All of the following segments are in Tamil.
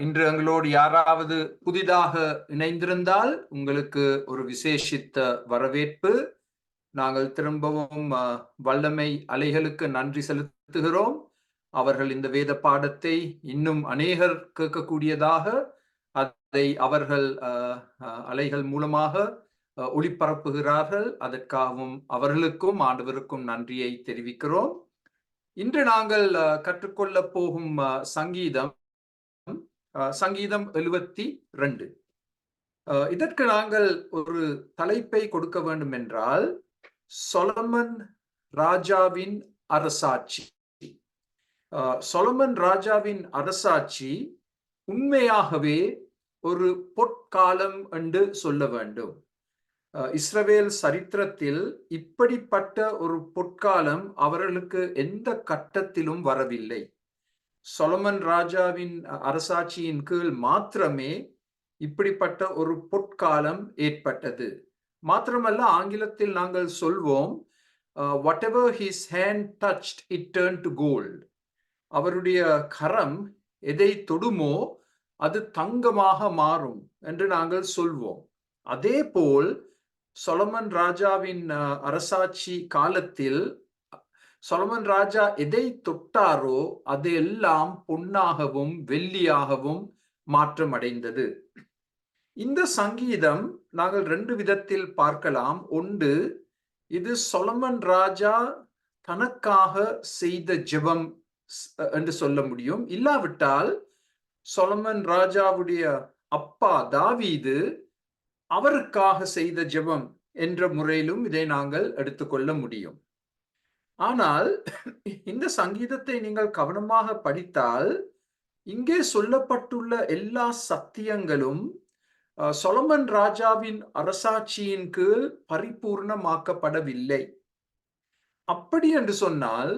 இன்று எங்களோடு யாராவது புதிதாக இணைந்திருந்தால் உங்களுக்கு ஒரு விசேஷித்த வரவேற்பு. நாங்கள் திரும்பவும் வல்லமை அலைகளுக்கு நன்றி செலுத்துகிறோம். அவர்கள் இந்த வேத பாடத்தை இன்னும் அநேகர் கேட்கக்கூடியதாக அதை அவர்கள் அலைகள் மூலமாக ஒளிபரப்புகிறார்கள். அதற்காகவும் அவர்களுக்கும் ஆண்டவருக்கும் நன்றியை தெரிவிக்கிறோம். இன்று நாங்கள் கற்றுக்கொள்ள போகும் சங்கீதம் 72. இதற்கு நாங்கள் ஒரு தலைப்பை கொடுக்க வேண்டும் என்றால், சொலமன் ராஜாவின் அரசாட்சி. சொலமன் ராஜாவின் அரசாட்சி உண்மையாகவே ஒரு பொற்காலம் என்று சொல்ல வேண்டும். இஸ்ரவேல் சரித்திரத்தில் இப்படிப்பட்ட ஒரு பொற்காலம் அவர்களுக்கு எந்த கட்டத்திலும் வரவில்லை. சொலமன் ராஜாவின் அரசாட்சியின் கீழ் மாத்திரமே இப்படிப்பட்ட ஒரு பொற்காலம் ஏற்பட்டது. மாத்திரமல்ல, ஆங்கிலத்தில் நாங்கள் சொல்வோம், whatever his hand touched it turned to gold. அவருடைய கரம் எதை தொடுமோ அது தங்கமாக மாறும் என்று நாங்கள் சொல்வோம். அதே போல் சொலமன் ராஜாவின் அரசாட்சி காலத்தில் சொலமன் ராஜா எதை தொட்டாரோ அது எல்லாம் பொன்னாகவும் வெள்ளியாகவும் மாற்றமடைந்தது. இந்த சங்கீதம் நாங்கள் 2 விதத்தில் பார்க்கலாம். ஒன்று, இது சொலமன் ராஜா தனக்காக செய்த ஜெபம் என்று சொல்ல முடியும். இல்லாவிட்டால் சொலமன் ராஜாவுடைய அப்பா தாவீது அவருக்காக செய்த ஜெபம் என்ற முறையிலும் இதை நாங்கள் எடுத்துக்கொள்ள முடியும். ஆனால் இந்த சங்கீதத்தை நீங்கள் கவனமாக படித்தால் இங்கே சொல்லப்பட்டுள்ள எல்லா சத்தியங்களும் சொலமன் ராஜாவின் அரசாட்சியின் கீழ் பரிபூர்ணமாக்கப்படவில்லை. அப்படி என்று சொன்னால்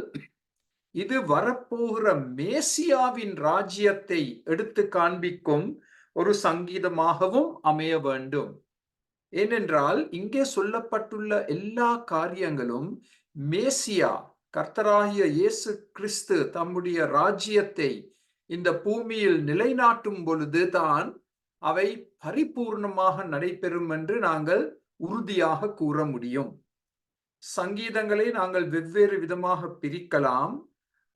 இது வரப்போகிற மேசியாவின் ராஜ்யத்தை எடுத்து காண்பிக்கும் ஒரு சங்கீதமாகவும் அமைய வேண்டும். ஏனென்றால் இங்கே சொல்லப்பட்டுள்ள எல்லா காரியங்களும் மேசியா, கர்த்தராகிய இயேசு கிறிஸ்து தம்முடைய ராஜ்யத்தை இந்த பூமியில் நிலைநாட்டும் பொழுதுதான் அவை பரிபூர்ணமாக நடைபெறும் என்று நாங்கள் உறுதியாக கூற முடியும். சங்கீதங்களை நாங்கள் வெவ்வேறு விதமாக பிரிக்கலாம்.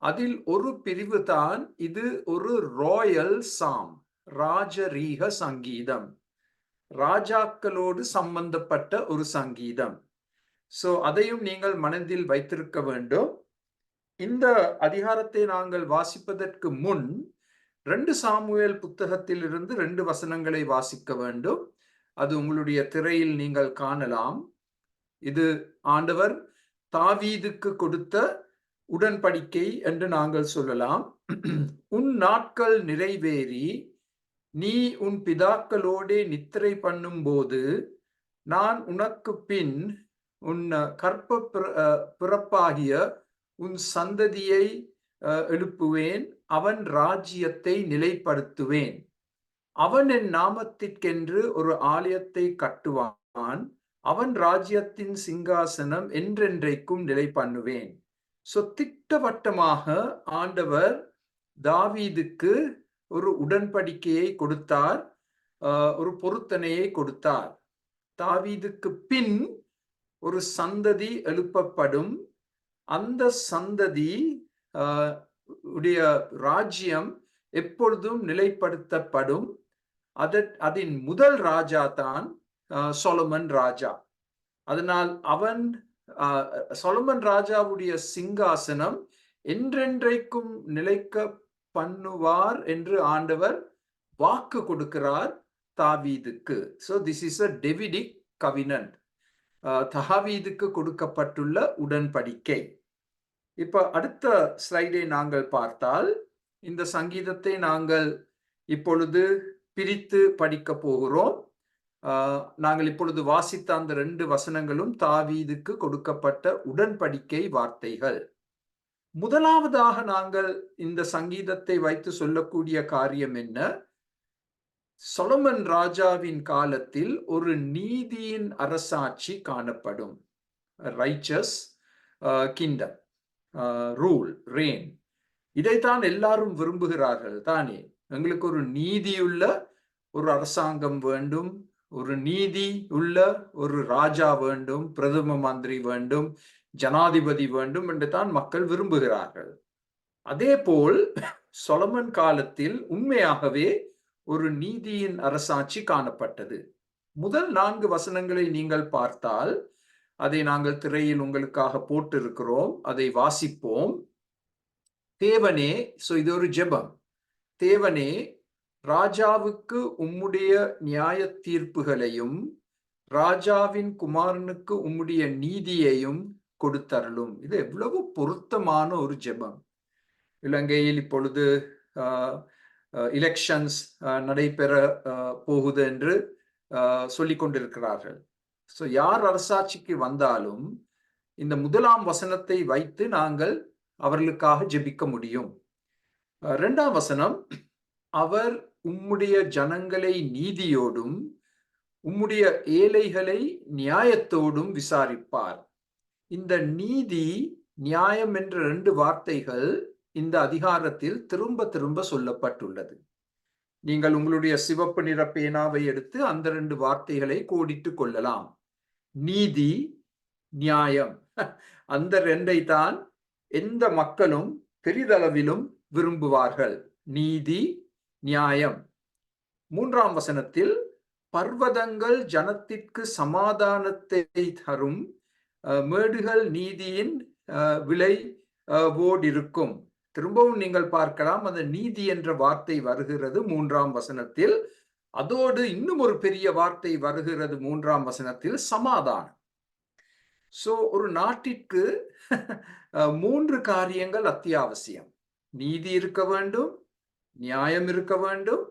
அதில் ஒரு பிரிவு தான் இது, ஒரு ராயல் சாம், ராஜரீக சங்கீதம், ராஜாக்களோடு சம்பந்தப்பட்ட ஒரு சங்கீதம். அதையும் நீங்கள் மனதில் வைத்திருக்க வேண்டும். இந்த அதிகாரத்தை நாங்கள் வாசிப்பதற்கு முன் 2 சாமுவேல் புத்தகத்தில் இருந்து 2 வசனங்களை வாசிக்க வேண்டும். அது உங்களுடைய திரையில் நீங்கள் காணலாம். இது ஆண்டவர் தாவீதுக்கு கொடுத்த உடன்படிக்கை என்று நாங்கள் சொல்லலாம். உன் நாட்கள் நிறைவேறி நீ உன் பிதாக்களோடே நித்திரை பண்ணும் போது நான் உனக்கு பின் உன் கற்ப பிறப்பாகிய உன் சந்ததியை எழுப்புவேன், அவன் ராஜ்யத்தை நிலைப்படுத்துவேன். அவன் என் நாமத்திற்கென்று ஒரு ஆலயத்தை கட்டுவான், அவன் ராஜ்யத்தின் சிங்காசனம் என்றென்றைக்கும் நிலை பண்ணுவேன். திட்டவட்டமாக ஆண்டவர் தாவீதுக்கு ஒரு உடன்படிக்கையை கொடுத்தார், ஒரு பொருத்தனையை கொடுத்தார். தாவீதுக்கு பின் ஒரு சந்ததி எழுப்பப்படும். அந்த சந்ததி உடைய ராஜ்யம் எப்பொழுதும் நிலைப்படுத்தப்படும். அதன் முதல் ராஜா தான் சொலமன் ராஜா. அதனால் சொலமன் ராஜாவுடைய சிங்காசனம் என்றென்றைக்கும் நிலைக்க பண்ணுவார் என்று ஆண்டவர் வாக்கு கொடுக்கிறார் தாவீதுக்கு. This is a Davidic covenant. தாவீதுக்கு கொடுக்கப்பட்டுள்ள உடன்படிக்கை. இப்ப அடுத்த ஸ்லைடை நாங்கள் பார்த்தால், இந்த சங்கீதத்தை நாங்கள் இப்பொழுது பிரித்து படிக்க போகிறோம். நாங்கள் இப்பொழுது வாசித்த அந்த 2 வசனங்களும் தாவீதுக்கு கொடுக்கப்பட்ட உடன்படிக்கை வார்த்தைகள். முதலாவதாக நாங்கள் இந்த சங்கீதத்தை வைத்து சொல்லக்கூடிய காரியம் என்ன? சொலமன் ராஜாவின் காலத்தில் ஒரு நீதியின் அரசாட்சி காணப்படும். Riches kingdom, rule, rain. இதைத்தான் எல்லாரும் விரும்புகிறார்கள் தானே? எங்களுக்கு ஒரு நீதியுள்ள ஒரு அரசாங்கம் வேண்டும், ஒரு நீதி உள்ள ஒரு ராஜா வேண்டும், பிரதம மந்திரி வேண்டும், ஜனாதிபதி வேண்டும் என்று தான் மக்கள் விரும்புகிறார்கள். அதேபோல் சொலமன் காலத்தில் உண்மையாகவே ஒரு நீதியின் அரசாட்சி காணப்பட்டது. முதல் 4 வசனங்களை நீங்கள் பார்த்தால், அதை நாங்கள் திரையில் உங்களுக்காக போட்டிருக்கிறோம், அதை வாசிப்போம். தேவனே, இது ஒரு ஜெபம். தேவனே, ராஜாவுக்கு உம்முடைய நியாய தீர்ப்புகளையும் ராஜாவின் குமாரனுக்கு உம்முடைய நீதியையும் கொடுத்தருளும். இது எவ்வளவு பொருத்தமான ஒரு ஜெபம். இலங்கையில் இப்பொழுது எலெக்ஷன்ஸ் நடைபெற போகுது என்று சொல்லிக் கொண்டிருக்கிறார்கள். யார் அரசாட்சிக்கு வந்தாலும் இந்த முதலாம் வசனத்தை வைத்து நாங்கள் அவர்களுக்காக ஜெபிக்க முடியும். 2ஆம் வசனம், அவர் உம்முடைய ஜனங்களை நீதியோடும் உம்முடைய ஏழைகளை நியாயத்தோடும் விசாரிப்பார். இந்த நீதி, நியாயம் என்ற 2 வார்த்தைகள் இந்த அதிகாரத்தில் திரும்ப திரும்ப சொல்லப்பட்டுள்ளது. நீங்கள் உங்களுடைய சிவப்பு நிற பேனாவை எடுத்து அந்த 2 வார்த்தைகளை கோடிட்டுக் கொள்ளலாம். நீதி, நியாயம். அந்த 2ஐ தான் எந்த மக்களும் பெரிதளவிலும் விரும்புவார்கள். நீதி, நியாயம். 3ஆம் வசனத்தில், பர்வதங்கள் ஜனத்திற்கு சமாதானத்தை தரும், மேடுகள் நீதியின் விளைவோடிருக்கும். திரும்பவும் நீங்கள் பார்க்கலாம், அந்த நீதி என்ற வார்த்தை வருகிறது 3ஆம் வசனத்தில். அதோடு இன்னும் ஒரு பெரிய வார்த்தை வருகிறது 3ஆம் வசனத்தில், சமாதானம். ஒரு நாட்டிற்கு 3 காரியங்கள் அத்தியாவசியம். நீதி இருக்க வேண்டும், நியாயம் இருக்க வேண்டும்,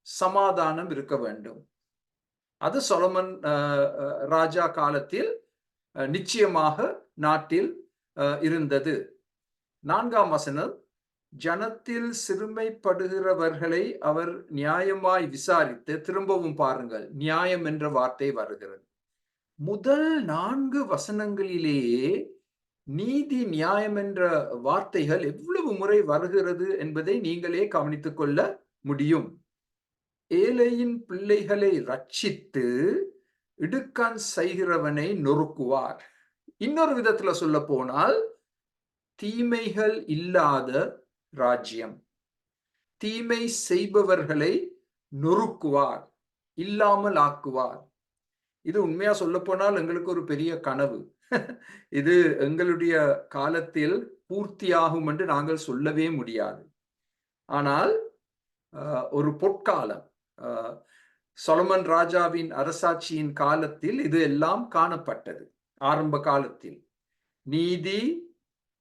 சமாதானம் இருக்க வேண்டும். அது சொலமன் ராஜா காலத்தில் நிச்சயமாக நாட்டில் இருந்தது. 4ஆம் வசனம், ஜனத்தில் சிறுமைப்படுகிறவர்களை அவர் நியாயமாய் விசாரித்து, திரும்பவும் பாருங்கள், நியாயம் என்ற வார்த்தை வருகிறது. முதல் 4 வசனங்களிலேயே நீதி, நியாயம் என்ற வார்த்தைகள் எவ்வளவு முறை வருகிறது என்பதை நீங்களே கவனித்துக் கொள்ள முடியும். ஏழையின் பிள்ளைகளை ரட்சித்து இடுக்கண் செய்கிறவனை நொறுக்குவார். இன்னொரு விதத்துல சொல்ல போனால், தீமைகள் இல்லாத ராஜ்யம், தீமை செய்பவர்களை நொறுக்குவார், இல்லாமல் ஆக்குவார். இது உண்மையா சொல்ல போனால் எங்களுக்கு ஒரு பெரிய கனவு. இது எங்களுடைய காலத்தில் பூர்த்தியாகும் என்று நாங்கள் சொல்லவே முடியாது. ஆனால் ஒரு பொற்காலம், சொலமன் ராஜாவின் அரசாட்சியின் காலத்தில் இது எல்லாம் காணப்பட்டது. ஆரம்ப காலத்தில் நீதி,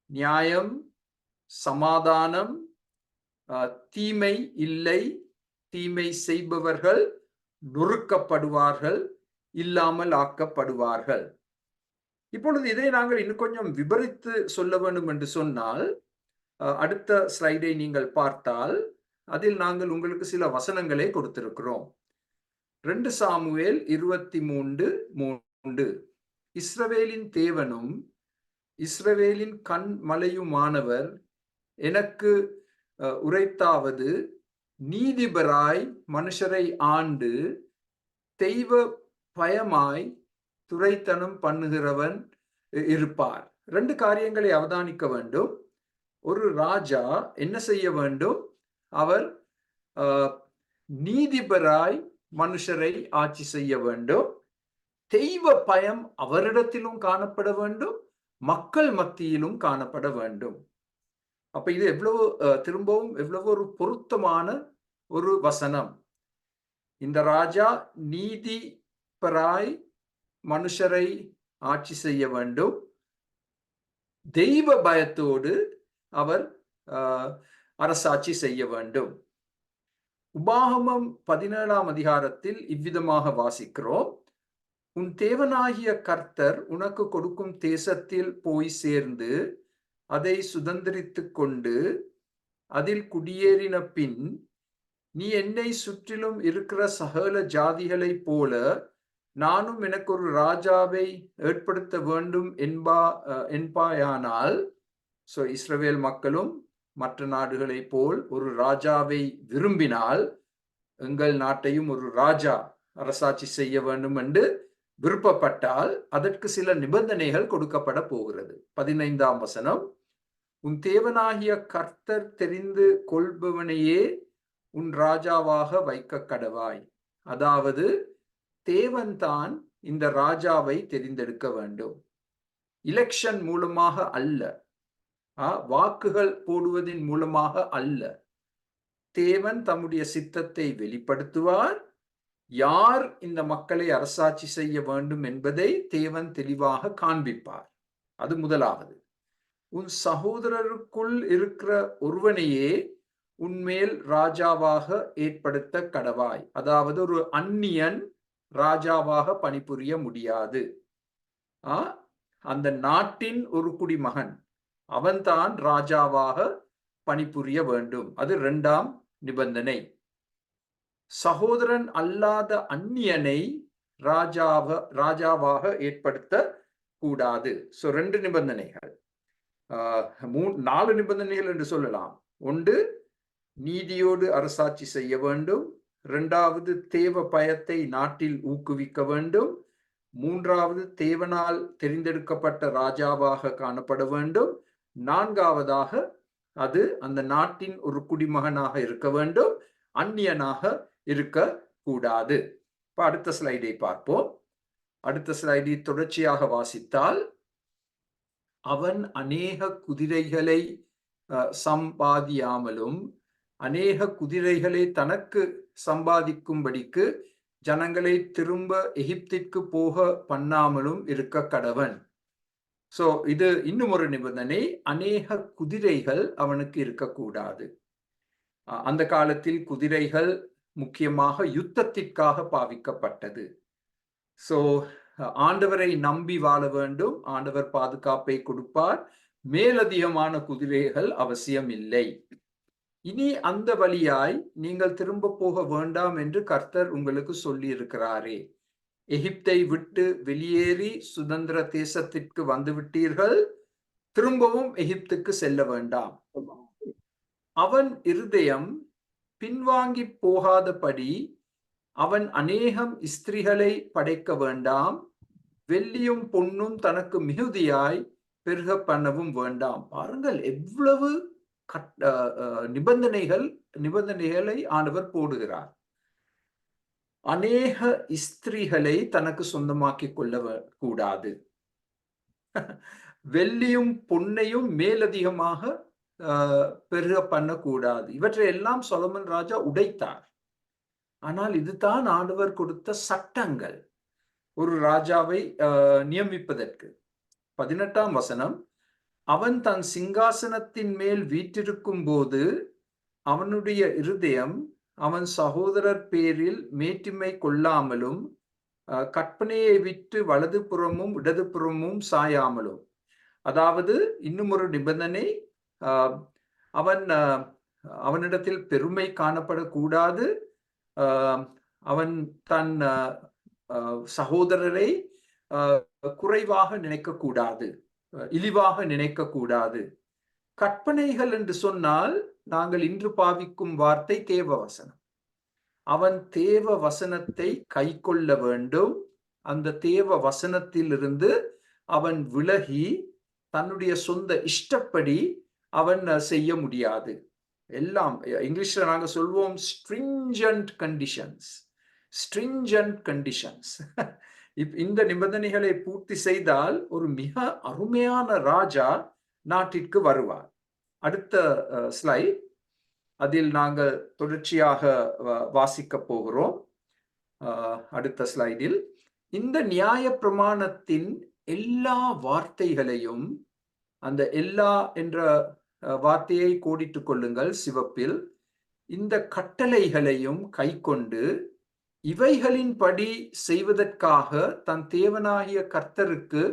நியாயம், சமாதானம், தீமை இல்லை, தீமை செய்பவர்கள் நொறுக்கப்படுவார்கள், இல்லாமல் ஆக்கப்படுவார்கள். இப்பொழுது இதை நாங்கள் இன்னும் கொஞ்சம் விபரித்து சொல்ல வேண்டும் என்று சொன்னால், அடுத்த ஸ்லைடை நீங்கள் பார்த்தால் அதில் நாங்கள் உங்களுக்கு சில வசனங்களை கொடுத்திருக்கிறோம். 2 சாமுவேல் 23:3, இஸ்ரவேலின் தேவனும் இஸ்ரவேலின் கண்மலையுமானவர் எனக்கு உரைத்தாவது, நீதிபராய் மனுஷரை ஆண்டு தெய்வ பயமாய் துரைத்தனம் பண்ணுகிறவன் இருப்பார். 2 காரியங்களை அவதானிக்க வேண்டும். ஒரு ராஜா என்ன செய்ய வேண்டும்? அவர் நீதிபராய் மனுஷரை ஆட்சி செய்ய வேண்டும். தெய்வ பயம் அவரிடத்திலும் காணப்பட வேண்டும், மக்கள் மத்தியிலும் காணப்பட வேண்டும். அப்ப இது எவ்வளவு திரும்பவும் எவ்வளவு ஒரு பொருத்தமான ஒரு வசனம். இந்த ராஜா நீதிபராய் மனுஷரை ஆட்சி செய்ய வேண்டும், தெய்வ பயத்தோடு அவர் அரசாட்சி செய்ய வேண்டும். உபாகமம் 17ஆம் அதிகாரத்தில் இவ்விதமாக வாசிக்கிறோம், உன் தேவனாகிய கர்த்தர் உனக்கு கொடுக்கும் தேசத்தில் போய் சேர்ந்து அதை சுதந்திரித்துக் கொண்டு அதில் குடியேறின பின், நீ என்னை சுற்றிலும் இருக்கிற சகல ஜாதிகளைப் போல நானும் எனக்கு ஒரு ராஜாவை ஏற்படுத்த வேண்டும் என்பாயானால், இஸ்ரவேல் மக்களும் மற்ற நாடுகளைப் போல் ஒரு ராஜாவை விரும்பினால், எங்கள் நாட்டையும் ஒரு ராஜா அரசாட்சி செய்ய வேண்டும் என்று விருப்பப்பட்டால் அதற்கு சில நிபந்தனைகள் கொடுக்கப்பட போகிறது. 15ஆம் வசனம், உன் தேவனாகிய கர்த்தர் தெரிந்து கொள்பவனையே உன் ராஜாவாக வைக்க கடவாய். அதாவது தேவன்தான் இந்த ராஜாவை தெரிந்தெடுக்க வேண்டும். எலெக்ஷன் மூலமாக அல்ல, வாக்குகள் போடுவதன் மூலமாக அல்ல. தேவன் தம்முடைய சித்தத்தை வெளிப்படுத்துவார். யார் இந்த மக்களை அரசாட்சி செய்ய வேண்டும் என்பதை தேவன் தெளிவாக காண்பிப்பார். அது முதலாவது. உன் சகோதரருக்குள் இருக்கிற ஒருவனையே உன்மேல் ராஜாவாக ஏற்படுத்த கடவாய். அதாவது ஒரு அந்நியன் ராஜாவாக பணிபுரிய முடியாது. அந்த நாட்டின் ஒரு குடிமகன் அவன்தான் ராஜாவாக பணிபுரிய வேண்டும். அது 2ஆம் நிபந்தனை. சகோதரன் அல்லாத அந்நியனை ராஜாவாக ஏற்படுத்த கூடாது. 2 நிபந்தனைகள், 4 நிபந்தனைகள் என்று சொல்லலாம். ஒன்று, நீதியோடு அரசாட்சி செய்ய வேண்டும். 2வது, தேவ பயத்தை நாட்டில் ஊக்குவிக்க வேண்டும். 3வது, தேவனால் தெரிந்தெடுக்கப்பட்ட ராஜாவாக காணப்பட வேண்டும். 4வதாக, அது அந்த நாட்டின் ஒரு குடிமகனாக இருக்க வேண்டும், அந்நியனாக இருக்க கூடாது. இப்ப அடுத்த ஸ்லைடை பார்ப்போம். அடுத்த ஸ்லைடை தொடர்ச்சியாக வாசித்தால், அவன் அநேக குதிரைகளை சம்பாதியாமலும் அநேக குதிரைகளை தனக்கு சம்பாதிக்கும்படிக்கு ஜனங்களை திரும்ப எகிப்திற்கு போக பண்ணாமலும் இருக்க கடவன். சோ இது இன்னும் ஒரு நிபந்தனை, அநேக குதிரைகள் அவனுக்கு இருக்கக்கூடாது. அந்த காலத்தில் குதிரைகள் முக்கியமாக யுத்தத்திற்காக பாவிக்கப்பட்டது. சோ ஆண்டவரை நம்பி வாழ வேண்டும், ஆண்டவர் பாதுகாப்பை கொடுப்பார், மேலதிகமான குதிரைகள் அவசியம் இல்லை. இனி அந்த வழியாய் நீங்கள் திரும்ப போக வேண்டாம் என்று கர்த்தர் உங்களுக்கு சொல்லி இருக்கிறாரே. எகிப்தை விட்டு வெளியேறி சுதந்திர தேசத்திற்கு வந்து விட்டீர்கள், திரும்பவும் எகிப்துக்கு செல்ல வேண்டாம். அவன் இருதயம் பின்வாங்கி போகாதபடி அவன் அநேகம் ஸ்திரீகளை படைக்க வேண்டாம், வெள்ளியும் பொன்னும் தனக்கு மிகுதியாய் பெருக பண்ணவும் வேண்டாம். பாருங்கள் எவ்வளவு நிபந்தனைகளை ஆண்டவர் போடுகிறார். அநேக ஸ்திரீகளை தனக்கு சொந்தமாக்கி கொள்ள கூடாது. வெள்ளியும் பொன்னையும் மேலதிகமாக பெருக பண்ணக்கூடாது. இவற்றை எல்லாம் சொலமன் ராஜா உடைத்தார். ஆனால் இதுதான் ஆண்டவர் கொடுத்த சட்டங்கள் ஒரு ராஜாவை நியமிப்பதற்கு. 18ஆம் வசனம், அவன் தன் சிங்காசனத்தின் மேல் வீற்றிருக்கும் போது அவனுடைய இருதயம் அவன் சகோதரர் பேரில் மேட்டிமை கொள்ளாமலும் கற்பனையை விட்டு வலது புறமும் இடது புறமும் சாயாமலும். அதாவது இன்னும் ஒரு நிபந்தனை, அவனிடத்தில் பெருமை காணப்படக்கூடாது, அவன் தன் சகோதரரை குறைவாக நினைக்கக்கூடாது, இழிவாக நினைக்கக்கூடாது. கற்பனைகள் என்று சொன்னால் நாங்கள் இன்று பாவிக்கும் வார்த்தை தேவ வசனம். அவன் தேவ வசனத்தை கை கொள்ள வேண்டும். அந்த தேவ வசனத்திலிருந்து அவன் விலகி தன்னுடைய சொந்த இஷ்டப்படி அவன் செய்ய முடியாது. எல்லாம் இங்கிலீஷ்ல நாங்க சொல்வோம் ஸ்ட்ரிஞ்சன்ட் கண்டிஷன்ஸ். இந்த நிபந்தனைகளை பூர்த்தி செய்தால் ஒரு மிக அருமையான ராஜா நாட்டிற்கு வருவார். அடுத்த ஸ்லைட், அதில் நாங்கள் தொடர்ச்சியாக வாசிக்க போகிறோம். அடுத்த ஸ்லைடில் இந்த நியாய பிரமாணத்தின் எல்லா வார்த்தைகளையும், அந்த எல்லா என்ற வார்த்தையை கோடிட்டுக் கொள்ளுங்கள் சிவப்பில், இந்த கட்டளைகளையும் கை கொண்டு இவைகளின்படி செய்வதற்காக தன் தேவனாகிய கர்த்தருக்கு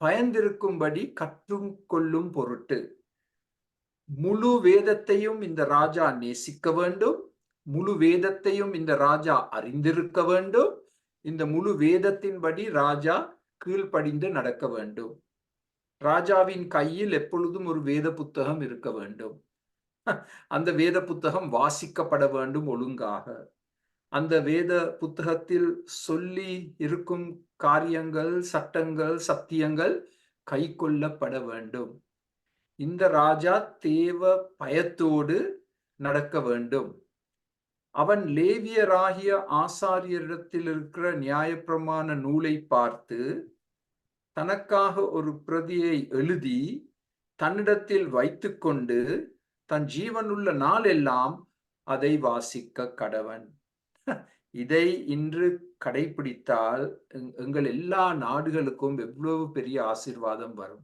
பயந்திருக்கும்படி கற்றுக்கொள்ளும் பொருட்டு. முழு வேதத்தையும் இந்த ராஜா நேசிக்க வேண்டும், முழு வேதத்தையும் இந்த ராஜா அறிந்திருக்க வேண்டும், இந்த முழு வேதத்தின்படி ராஜா கீழ்ப்படிந்து நடக்க வேண்டும். ராஜாவின் கையில் எப்பொழுதும் ஒரு வேத புத்தகம் இருக்க வேண்டும். அந்த வேத புத்தகம் வாசிக்கப்பட வேண்டும் ஒழுங்காக. அந்த வேத புத்தகத்தில் சொல்லி இருக்கும் காரியங்கள், சட்டங்கள், சத்தியங்கள் கைக்கொள்ளப்பட வேண்டும். இந்த ராஜா தேவ பயத்தோடு நடக்க வேண்டும். அவன் லேவியராகிய ஆசாரியரிடத்தில் இருக்கிற நியாயப்பிரமாண நூலை பார்த்து தனக்காக ஒரு பிரதியை எழுதி தன்னிடத்தில் வைத்துக்கொண்டு தன் ஜீவனுள்ள நாளெல்லாம் அதை வாசிக்க கடவன். இதை இன்று கடைபிடித்தால் எங்கள் எல்லா நாடுகளுக்கும் எவ்வளவு பெரிய ஆசீர்வாதம் வரும்.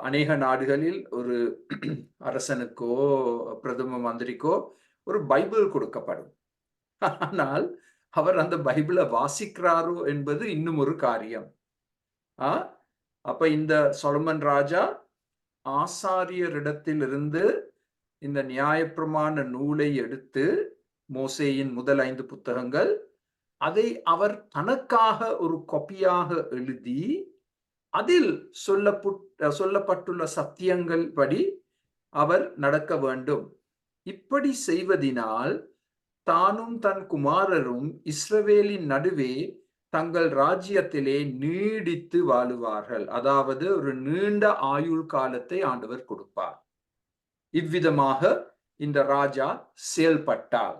அநேக நாடுகளில் ஒரு அரசனுக்கோ பிரதம மந்திரிக்கோ ஒரு பைபிள் கொடுக்கப்படும். ஆனால் அவர் அந்த பைபிளை வாசிக்கிறாரோ என்பது இன்னும் ஒரு காரியம். அப்ப இந்த சொலமன் ராஜா ஆசாரியரிடத்திலிருந்து இந்த நியாயப்பிரமாண நூலை எடுத்து, மோசேயின் முதல் 5 புத்தகங்கள், அதை அவர் தனக்காக ஒரு காப்பியாக எழுதி அதில் சொல்லப்பட்டுள்ள சத்தியங்கள் படி அவர் நடக்க வேண்டும். இப்படி செய்வதினால் தானும் தன் குமாரரும் இஸ்ரவேலின் நடுவே தங்கள் ராஜ்யத்திலே நீடித்து வாழுவார்கள். அதாவது ஒரு நீண்ட ஆயுள் காலத்தை ஆண்டவர் கொடுப்பார். இவ்விதமாக இந்த ராஜா செயல்பட்டார்.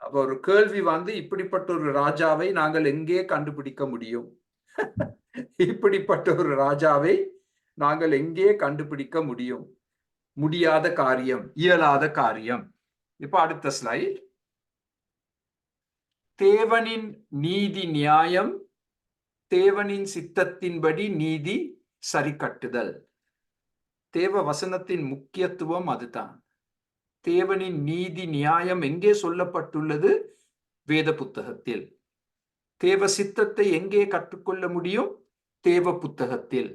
அப்ப ஒரு கேள்வி வந்து, இப்படிப்பட்ட ஒரு ராஜாவை நாங்கள் எங்கே கண்டுபிடிக்க முடியும்? இப்படிப்பட்ட ஒரு ராஜாவை நாங்கள் எங்கே கண்டுபிடிக்க முடியும்? முடியாத காரியம், இயலாத காரியம். இப்ப அடுத்த ஸ்லைட். தேவனின் நீதி நியாயம், தேவனின் சித்தத்தின்படி நீதி சரி கட்டுதல். தேவ வசனத்தின் முக்கியத்துவம் அதுதான். தேவனின் நீதி நியாயம் எங்கே சொல்லப்பட்டுள்ளது? வேத புத்தகத்தில். தேவ சித்தத்தை எங்கே கற்றுக்கொள்ள முடியும்? தேவ புத்தகத்தில்.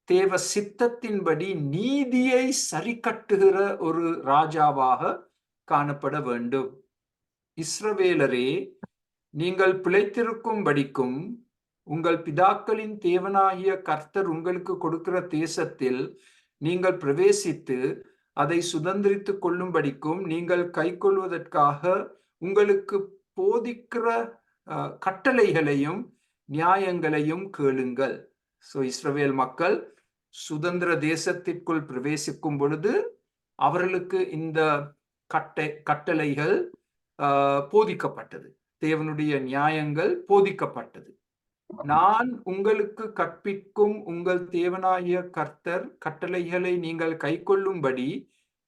தேவ சித்தத்தின்படி நீதியை சரி கட்டுகிற ஒரு ராஜாவாக காணப்பட வேண்டும். இஸ்ரவேலரே, நீங்கள் பிழைத்திருக்கும்படிக்கும் உங்கள் பிதாக்களின் தேவனாகிய கர்த்தர் உங்களுக்கு கொடுக்கிற தேசத்தில் நீங்கள் பிரவேசித்து அதை சுதந்திரித்துக் கொள்ளும்படிக்கும் நீங்கள் கைக்கொள்வதற்காக உங்களுக்கு போதிக்கிற கட்டளைகளையும் நியாயங்களையும் கேளுங்கள். இஸ்ரவேல் மக்கள் சுதந்திர தேசத்திற்குள் பிரவேசிக்கும் பொழுது அவர்களுக்கு இந்த கட்டளைகள் போதிக்கப்பட்டது. தேவனுடைய நியாயங்கள் போதிக்கப்பட்டது. நான் உங்களுக்கு கற்பிக்கும் உங்கள் தேவனாகிய கர்த்தர் கட்டளைகளை நீங்கள் கைக்கொள்ளும்படி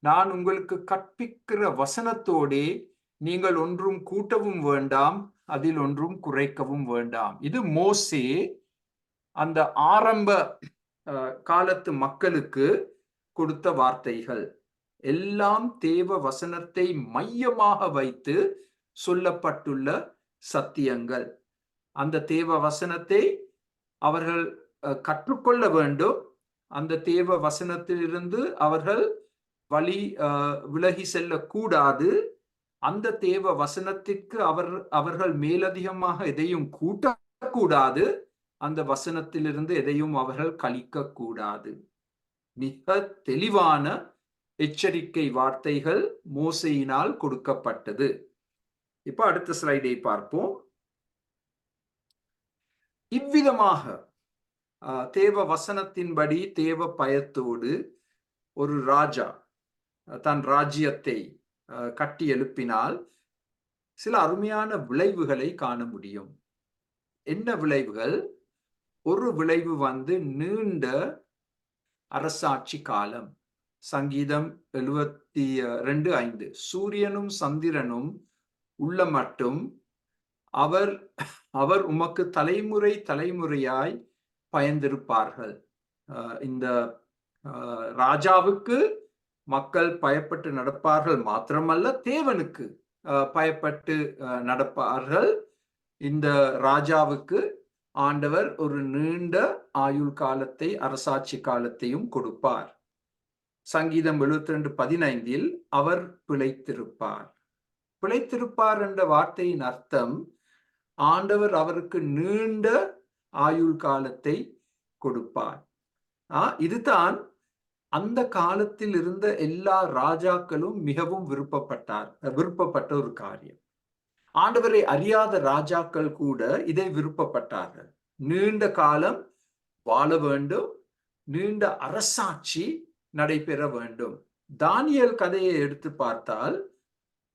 நான் உங்களுக்கு கற்பிக்கிற வசனத்தோடே நீங்கள் ஒன்றும் கூட்டவும் வேண்டாம், அதில் ஒன்றும் குறைக்கவும் வேண்டாம். இது மோசே அந்த ஆரம்ப காலத்து மக்களுக்கு கொடுத்த வார்த்தைகள். எல்லாம் தேவ வசனத்தை மையமாக வைத்து சொல்லப்பட்டுள்ள சத்தியங்கள். அந்த தேவ வசனத்தை அவர்கள் கற்றுக்கொள்ள வேண்டும். அந்த தேவ வசனத்திலிருந்து அவர்கள் விலகி செல்லக்கூடாது. அந்த தேவ வசனத்திற்கு அவர்கள் மேலதிகமாக எதையும் கூட்டக்கூடாது. அந்த வசனத்திலிருந்து எதையும் அவர்கள் கழிக்க கூடாது. மிக தெளிவான எச்சரிக்கை வார்த்தைகள் மோசேயினால் கொடுக்கப்பட்டது. இப்ப அடுத்த ஸ்லைடை பார்ப்போம். இவ்விதமாக தேவ வசனத்தின்படி தேவ பயத்தோடு ஒரு ராஜா தன் ராஜ்யத்தை கட்டி எழுப்பினால் சில அருமையான விளைவுகளை காண முடியும். என்ன விளைவுகள்? ஒரு விளைவு வந்து நீண்ட அரசாட்சி காலம். சங்கீதம் 72:5 சூரியனும் சந்திரனும் உள்ள மட்டும் அவர் உமக்கு தலைமுறை தலைமுறையாய் பயந்திருப்பார்கள். இந்த ராஜாவுக்கு மக்கள் பயப்பட்டு நடப்பார்கள், மாத்திரமல்ல தேவனுக்கு பயப்பட்டு நடப்பார்கள். இந்த ராஜாவுக்கு ஆண்டவர் ஒரு நீண்ட ஆயுள் காலத்தை, அரசாட்சி காலத்தையும் கொடுப்பார். சங்கீதம் 72:15 அவர் பிழைத்திருப்பார். பிழைத்திருப்பார் என்ற வார்த்தையின் அர்த்தம், ஆண்டவர் அவருக்கு நீண்ட ஆயுள் காலத்தை கொடுப்பார். இதுதான் அந்த காலத்தில் இருந்த எல்லா ராஜாக்களும் மிகவும் விருப்பப்பட்ட ஒரு காரியம். ஆண்டவரை அறியாத ராஜாக்கள் கூட இதை விருப்பப்பட்டார்கள். நீண்ட காலம் வாழ வேண்டும், நீண்ட அரசாட்சி நடைபெற வேண்டும். தானியேல் கதையை எடுத்து பார்த்தால்,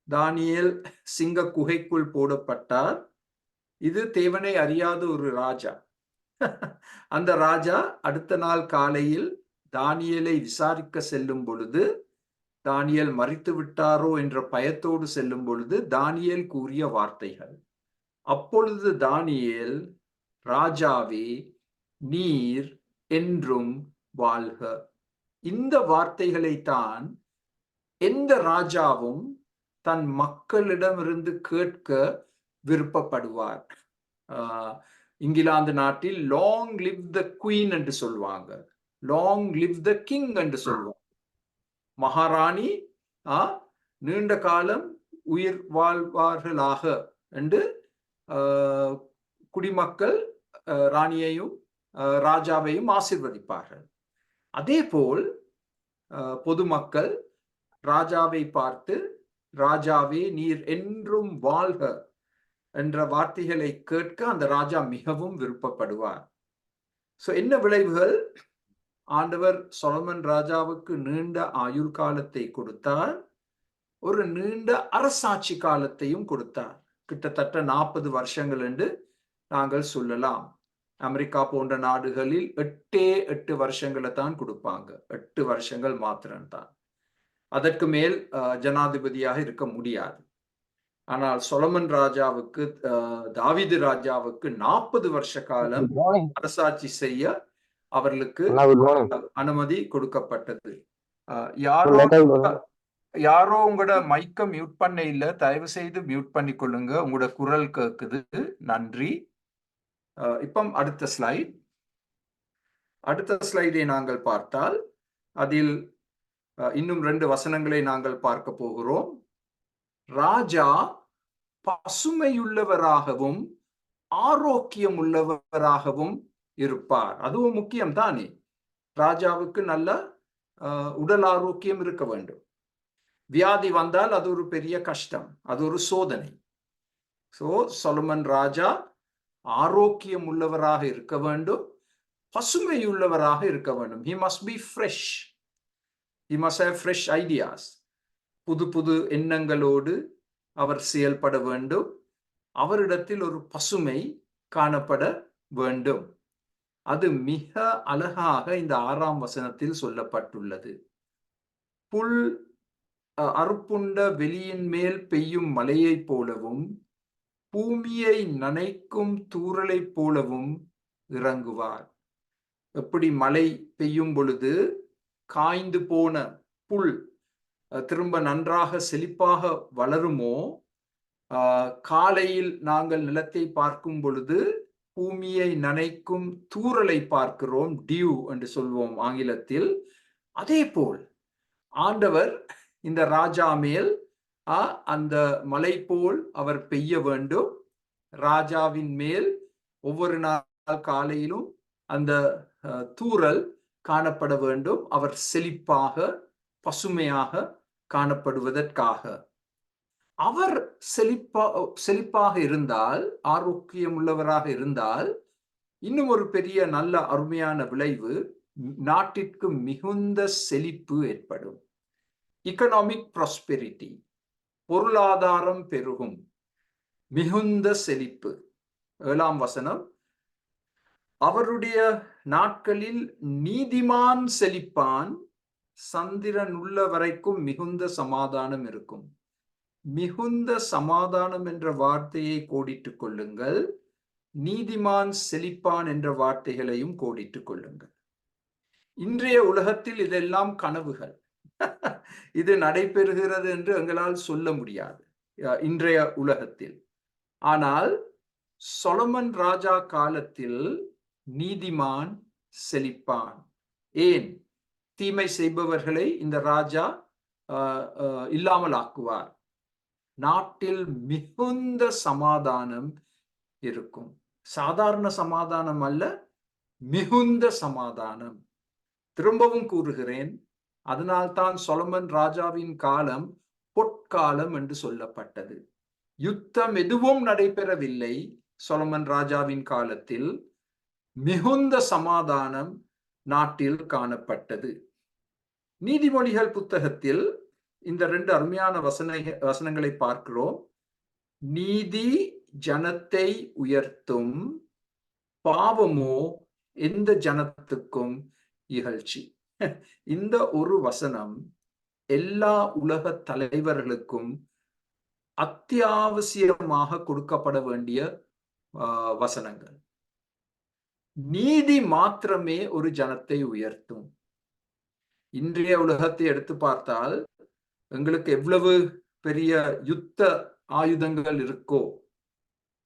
தானியேல் சிங்க குகைக்குள் போடப்பட்டார். இது தேவனை அறியாத ஒரு ராஜா. அந்த ராஜா அடுத்த நாள் காலையில் தானியேலை விசாரிக்க செல்லும் பொழுது, தானியேல் மரித்து விட்டாரோ என்ற பயத்தோடு செல்லும் பொழுது தானியேல் கூறிய வார்த்தைகள். அப்பொழுது தானியேல், ராஜாவே நீர் என்றும் வாழ்க. இந்த வார்த்தைகளைத்தான் எந்த ராஜாவும் தன் மக்களிடமிருந்து கேட்க விருப்பப்படுவார். இங்கிலாந்து நாட்டில் லாங் லிவ் த குவீன் என்று சொல்லுவாங்க, லாங் லிவ் த கிங் என்று சொல்லுவாங்க. மகாராணி நீண்ட காலம் உயிர் வாழ்வார்களாக என்று குடிமக்கள் ராணியையும் ராஜாவையும் ஆசீர்வதிப்பார்கள். அதே போல் பொதுமக்கள் ராஜாவை பார்த்து, ராஜாவே நீர் என்றும் வாழ்க என்ற வார்த்தைகளை கேட்க அந்த ராஜா மிகவும் விருப்பப்படுவார். என்ன விளைவுகள்? ஆண்டவர் சொலமன் ராஜாவுக்கு நீண்ட ஆயுள் காலத்தை கொடுத்தார், ஒரு நீண்ட அரசாட்சி காலத்தையும் கொடுத்தார். கிட்டத்தட்ட 40 வருஷங்கள் என்று நாங்கள் சொல்லலாம். அமெரிக்கா போன்ற நாடுகளில் 8 வருஷங்களை தான் கொடுப்பாங்க, 8 வருஷங்கள் மாத்திரம்தான். அதற்கு மேல் ஜனாதிபதியாக இருக்க முடியாது. ஆனால் சொலமன் ராஜாவுக்கு, தாவீது ராஜாவுக்கு 40 வருஷ காலம் அரசாட்சி செய்ய அவர்களுக்கு அனுமதி கொடுக்கப்பட்டது. யாரோ உங்களோட மைக்க மியூட் பண்ண இல்ல, தயவு செய்து மியூட் பண்ணி கொள்ளுங்க, உங்களோட குரல் கேக்குது. நன்றி. இப்போ அடுத்த ஸ்லைடை நாங்கள் பார்த்தால் அதில் இன்னும் 2 வசனங்களை நாங்கள் பார்க்க போகிறோம். ராஜா பசுமையுள்ளவராகவும் ஆரோக்கியம் உள்ளவராகவும் இருப்பார். அதுவும் முக்கியம் தானே. ராஜாவுக்கு நல்ல உடல் ஆரோக்கியம் இருக்க வேண்டும். வியாதி வந்தால் அது ஒரு பெரிய கஷ்டம், அது ஒரு சோதனை. சொலமன் ராஜா ஆரோக்கியம் உள்ளவராக இருக்க வேண்டும், பசுமையுள்ளவராக இருக்க வேண்டும். He must be fresh. He must have fresh ideas. புது புது எண்ணங்களோடு அவர் செயல்பட வேண்டும். அவரிடத்தில் ஒரு பசுமை காணப்பட வேண்டும். அது மிக அழகாக இந்த 6ஆம் வசனத்தில் சொல்லப்பட்டுள்ளது. புல் அறுப்புண்ட வெளியின் மேல் பெய்யும் மழையைப் போலவும் பூமியை நனைக்கும் தூறலைப் போலவும் இறங்குவார். எப்படி மழை பெய்யும் பொழுது காய்ந்து போன புல் திரும்ப நன்றாக செழிப்பாக வளருமோ, காலையில் நாங்கள் நிலத்தை பார்க்கும் பொழுது பூமியை நனைக்கும் தூறலை பார்க்கிறோம், டியூ என்று சொல்வோம் ஆங்கிலத்தில். அதே போல் ஆண்டவர் இந்த ராஜா மேல் அந்த மலை போல் அவர் பெய்ய வேண்டும். ராஜாவின் மேல் ஒவ்வொரு நாள் காலையிலும் அந்த தூறல் காணப்பட வேண்டும், அவர் செழிப்பாக பசுமையாக காணப்படுவதற்காக. அவர் செழிப்பாக இருந்தால், ஆரோக்கியம் உள்ளவராக இருந்தால், இன்னும் ஒரு பெரிய நல்ல அருமையான விளைவு, நாட்டிற்கு மிகுந்த செழிப்பு ஏற்படும். எகனாமிக் ப்ராஸ்பெரிட்டி, பொருளாதாரம் பெருகும், மிகுந்த செழிப்பு. 7ஆம் வசனம், அவருடைய நாட்களில் நீதிமான் செழிப்பான், சந்திரன் உள்ள வரைக்கும் மிகுந்த சமாதானம் இருக்கும். மிகுந்த சமாதானம் என்ற வார்த்தையை கோடிட்டுக் கொள்ளுங்கள், நீதிமான் செழிப்பான் என்ற வார்த்தைகளையும் கோடிட்டுக் கொள்ளுங்கள். இன்றைய உலகத்தில் இதெல்லாம் கனவுகள். இது நடைபெறுகிறது என்று எங்களால் சொல்ல முடியாது இன்றைய உலகத்தில். ஆனால் சொலமன் ராஜா காலத்தில் நீதிமான் செழிப்பான். ஏன்? தீமை செய்பவர்களை இந்த ராஜா இல்லாமல் ஆக்குவார். நாட்டில் மிகுந்த சமாதானம் இருக்கும். சாதாரண சமாதானம் அல்ல, மிகுந்த சமாதானம். திரும்பவும் கூறுகிறேன், அதனால்தான் சொலமன் ராஜாவின் காலம் பொற்காலம் என்று சொல்லப்பட்டது. யுத்தம் எதுவும் நடைபெறவில்லை சொலமன் ராஜாவின் காலத்தில். மிகுந்த சமாதானம் நாட்டில் காணப்பட்டது. நீதிமொழிகள் புத்தகத்தில் இந்த 2 அருமையான வசனங்களை பார்க்கிறோம். நீதி ஜனத்தை உயர்த்தும், பாவமோ எந்த ஜனத்துக்கும் இகழ்ச்சி. இந்த ஒரு வசனம் எல்லா உலக தலைவர்களுக்கும் அத்தியாவசியமாக கொடுக்கப்பட வேண்டிய வசனங்கள். நீதி மாத்திரமே ஒரு ஜனத்தை உயர்த்தும். இன்றைய உலகத்தை எடுத்து பார்த்தால் எங்களுக்கு எவ்வளவு பெரிய யுத்த ஆயுதங்கள் இருக்கோ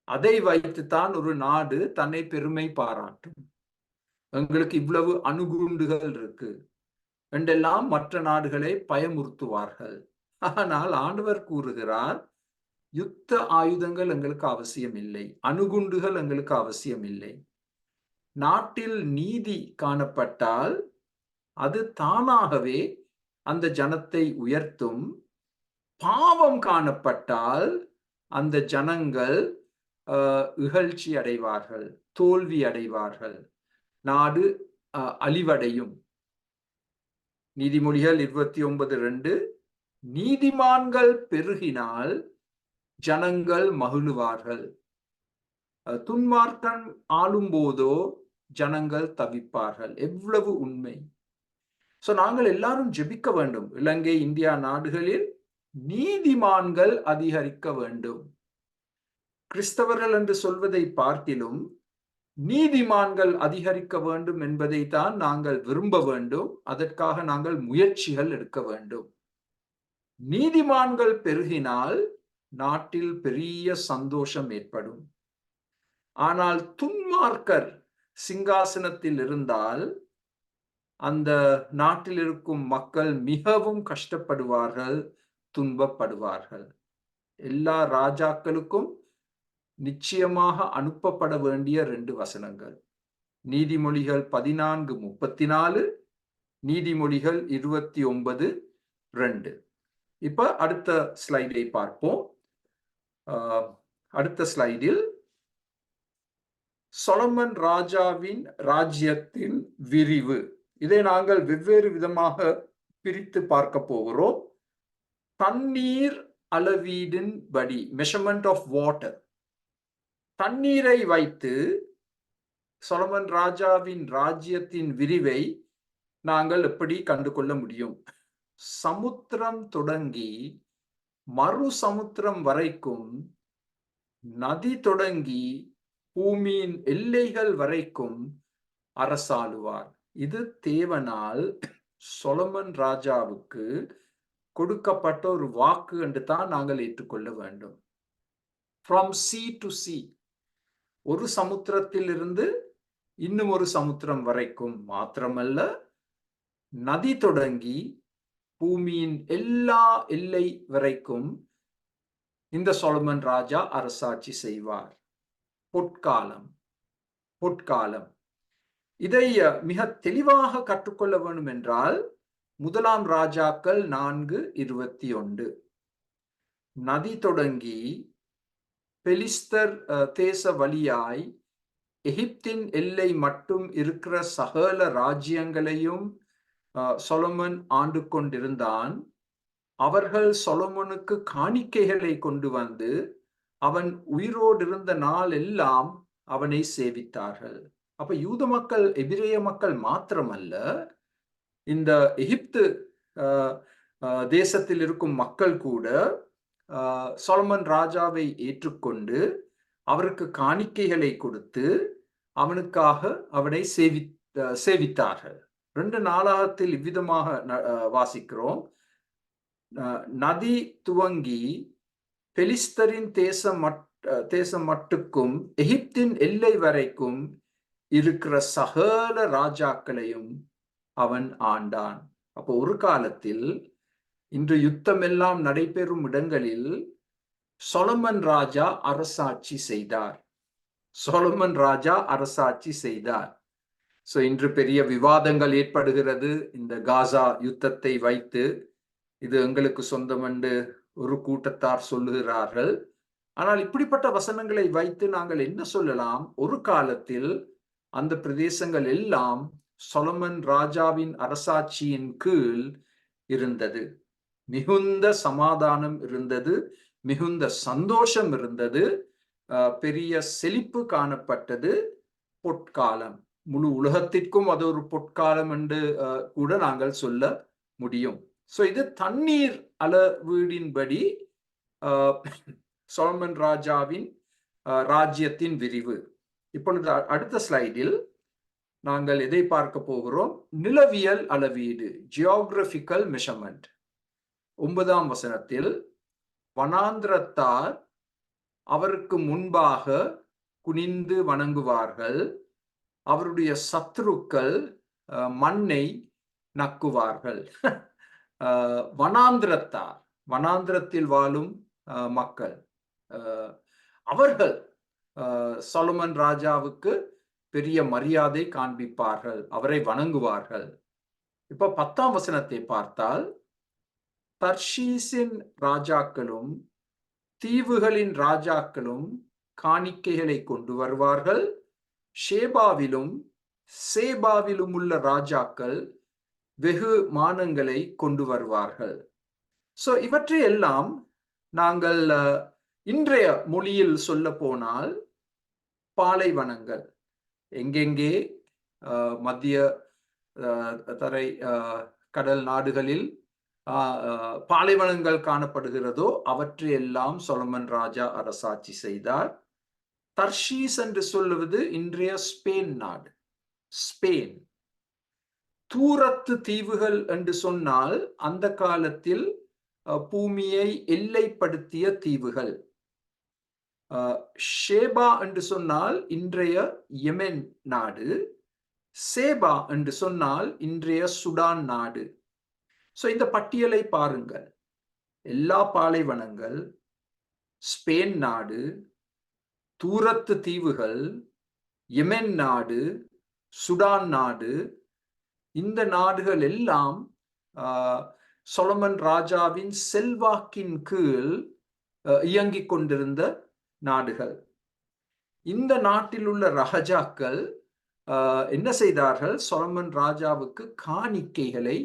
அதை வைத்துத்தான் ஒரு நாடு தன்னை பெருமை பாராட்டும். எங்களுக்கு இவ்வளவு அணுகுண்டுகள் இருக்கு என்றெல்லாம் மற்ற நாடுகளை பயமுறுத்துவார்கள். ஆனால் ஆண்டவர் கூறுகிறார், யுத்த ஆயுதங்கள் எங்களுக்கு அவசியம் இல்லை, அணுகுண்டுகள் எங்களுக்கு அவசியம் இல்லை. நாட்டில் நீதி காணப்பட்டால் அது தானாகவே அந்த ஜனத்தை உயர்த்தும். பாவம் காணப்பட்டால் அந்த ஜனங்கள் இகழ்ச்சி அடைவார்கள், தோல்வி அடைவார்கள், நாடு அழிவடையும். நீதிமொழிகள் 29:2, நீதிமான்கள் பெருகினால் ஜனங்கள் மகிழுவார்கள், துன்மார்க்கன் ஆளும் போதோ ஜனங்கள் தவிப்பார்கள். எவ்வளவு உண்மை! நாங்கள் எல்லாரும் ஜெபிக்க வேண்டும். இலங்கை, இந்தியா நாடுகளில் நீதிமான்கள் அதிகரிக்க வேண்டும். கிறிஸ்தவர்கள் என்று சொல்வதை பார்க்கிலும் நீதிமான்கள் அதிகரிக்க வேண்டும் என்பதை தான் நாங்கள் விரும்ப வேண்டும். அதற்காக நாங்கள் முயற்சிகள் எடுக்க வேண்டும். நீதிமான்கள் பெருகினால் நாட்டில் பெரிய சந்தோஷம் ஏற்படும். ஆனால் துன்மார்க்கர் சிங்காசனத்தில் இருந்தால் அந்த நாட்டில் இருக்கும் மக்கள் மிகவும் கஷ்டப்படுவார்கள், துன்பப்படுவார்கள். எல்லா ராஜாக்களுக்கும் நிச்சயமாக அனுப்பப்பட வேண்டிய 2 வசனங்கள். நீதிமொழிகள் 14:34, நீதிமொழிகள் 29:2. இப்ப அடுத்த ஸ்லைடை பார்ப்போம். அடுத்த ஸ்லைடில் சொலமன் ராஜாவின் ராஜ்யத்தின் விரிவு, இதை நாங்கள் வெவ்வேறு விதமாக பிரித்து பார்க்க போகிறோம். தண்ணீர் அளவீடின் படி, மெஷர்மெண்ட் ஆஃப் வாட்டர், தண்ணீரை வைத்து சொலமன் ராஜாவின் ராஜ்யத்தின் விரிவை நாங்கள் எப்படி கண்டுகொள்ள முடியும்? சமுத்திரம் தொடங்கி மறு சமுத்திரம் வரைக்கும், நதி தொடங்கி பூமியின் எல்லைகள் வரைக்கும் அரசாளுவார். இது தேவனால் சொலமன் ராஜாவுக்கு கொடுக்கப்பட்ட ஒரு வாக்கு என்று தான் நாங்கள் ஏற்றுக்கொள்ள வேண்டும். From sea to sea, ஒரு சமுத்திரத்தில் இருந்து இன்னும் ஒரு சமுத்திரம் வரைக்கும் மாத்திரமல்ல, நதி தொடங்கி பூமியின் எல்லா எல்லை வரைக்கும் இந்த சொலமன் ராஜா அரசாட்சி செய்வார். பொற்காலம், பொற்காலம். இதை மிக தெளிவாக கற்றுக்கொள்ள வேண்டும் என்றால் 1 ராஜாக்கள் 4:21, நதி தொடங்கி பெலிஸ்தர் தேச வழியாய் எகிப்தின் எல்லை மட்டும் இருக்கிற சகல ராஜ்யங்களையும் சொலமன் ஆண்டு கொண்டிருந்தான். அவர்கள் சொலமனுக்கு காணிக்கைகளை கொண்டு வந்து அவன் உயிரோடு இருந்த நாள் எல்லாம் அவனை சேவித்தார்கள். அப்ப யூத மக்கள், எபிரேய மக்கள் மாத்திரமல்ல, இந்த எகிப்து தேசத்தில் இருக்கும் மக்கள் கூட சொலமன் ராஜாவை ஏற்றுக்கொண்டு அவருக்கு காணிக்கைகளை கொடுத்து அவனுக்காக அவனை சேவித்தார்கள். 2 நாளாகத்தில் இவ்விதமாக வாசிக்கிறோம். நதி துவங்கி பெலிஸ்தரின் தேசம் மட்டுக்கும் எகிப்தின் எல்லை வரைக்கும் இருக்கிற சகல ராஜாக்களையும் அவன் ஆண்டான். அப்போ ஒரு காலத்தில் இன்று யுத்தம் எல்லாம் நடைபெறும் இடங்களில் சொலமன் ராஜா அரசாட்சி செய்தார். சொலமன் ராஜா அரசாட்சி செய்தார். இன்று பெரிய விவாதங்கள் ஏற்படுகிறது இந்த காசா யுத்தத்தை வைத்து. இது எங்களுக்கு சொந்தம் என்று ஒரு கூட்டத்தார் சொல்லுகிறார்கள். ஆனால் இப்படிப்பட்ட வசனங்களை வைத்து நாங்கள் என்ன சொல்லலாம்? ஒரு காலத்தில் அந்த பிரதேசங்கள் எல்லாம் சொலமன் ராஜாவின் அரசாட்சியின் கீழ் இருந்தது. மிகுந்த சமாதானம் இருந்தது, மிகுந்த சந்தோஷம் இருந்தது, பெரிய செழிப்பு காணப்பட்டது. பொற்காலம், முழு உலகத்திற்கும் அது ஒரு பொற்காலம் என்று கூட நாங்கள் சொல்ல முடியும். இது தண்ணீர் அளவீடின்படி சொலமன் ராஜாவின் ராஜ்யத்தின் விரிவு. இப்பொழுது அடுத்த ஸ்லைடில் நாங்கள் எதை பார்க்க போகிறோம்? நிலவியல் அளவீடு, ஜியோகிராபிக்கல் மெஷர்மெண்ட். 9ஆம் வசனத்தில், வனாந்திரத்தார் அவருக்கு முன்பாக குனிந்து வணங்குவார்கள், அவருடைய சத்துருக்கள் மண்ணை நக்குவார்கள். வனாந்திரத்தார், வனாந்திரத்தில் வாழும் மக்கள், அவர்கள் சொலமன் ராஜாவுக்கு பெரிய மரியாதை காண்பிப்பார்கள், அவரை வணங்குவார்கள். இப்ப 10ஆம் வசனத்தை பார்த்தால், தர்ஷீஸின் ராஜாக்களும் தீவுகளின் ராஜாக்களும் காணிக்கைகளை கொண்டு வருவார்கள், ஷேபாவிலும் சேபாவிலும் உள்ள ராஜாக்கள் வெகு மானங்களை கொண்டு வருவார்கள். இவற்றை எல்லாம் நாங்கள் இன்றைய மொழியில் சொல்ல போனால் பாலைவனங்கள், எங்கெங்கே மத்திய தரை கடல் நாடுகளில் பாலைவனங்கள் காணப்படுகிறதோ அவற்றையெல்லாம் சொலமன் ராஜா அரசாட்சி செய்தார். தர்ஷீஸ் என்று சொல்லுவது இன்றைய ஸ்பெயின் நாடு, ஸ்பெயின். தூரத்து தீவுகள் என்று சொன்னால் அந்த காலத்தில் பூமியை எல்லைப்படுத்திய தீவுகள். ஷேபா என்று சொன்னால் இன்றைய யெமென் நாடு, சேபா என்று சொன்னால் இன்றைய சுடான் நாடு. இந்த பட்டியலை பாருங்கள். எல்லா பாலைவனங்கள், ஸ்பெயின் நாடு, தூரத்து தீவுகள், யெமென் நாடு, சுடான் நாடு, இந்த நாடுகள் எல்லாம் சொலமன் ராஜாவின் செல்வாக்கின் கீழ் இயங்கிக் கொண்டிருந்த நாடுகள். இந்த நாட்டில் உள்ள ராஜாக்கள் என்ன செய்தார்கள்? சொலமன் ராஜாவுக்கு காணிக்கைகளை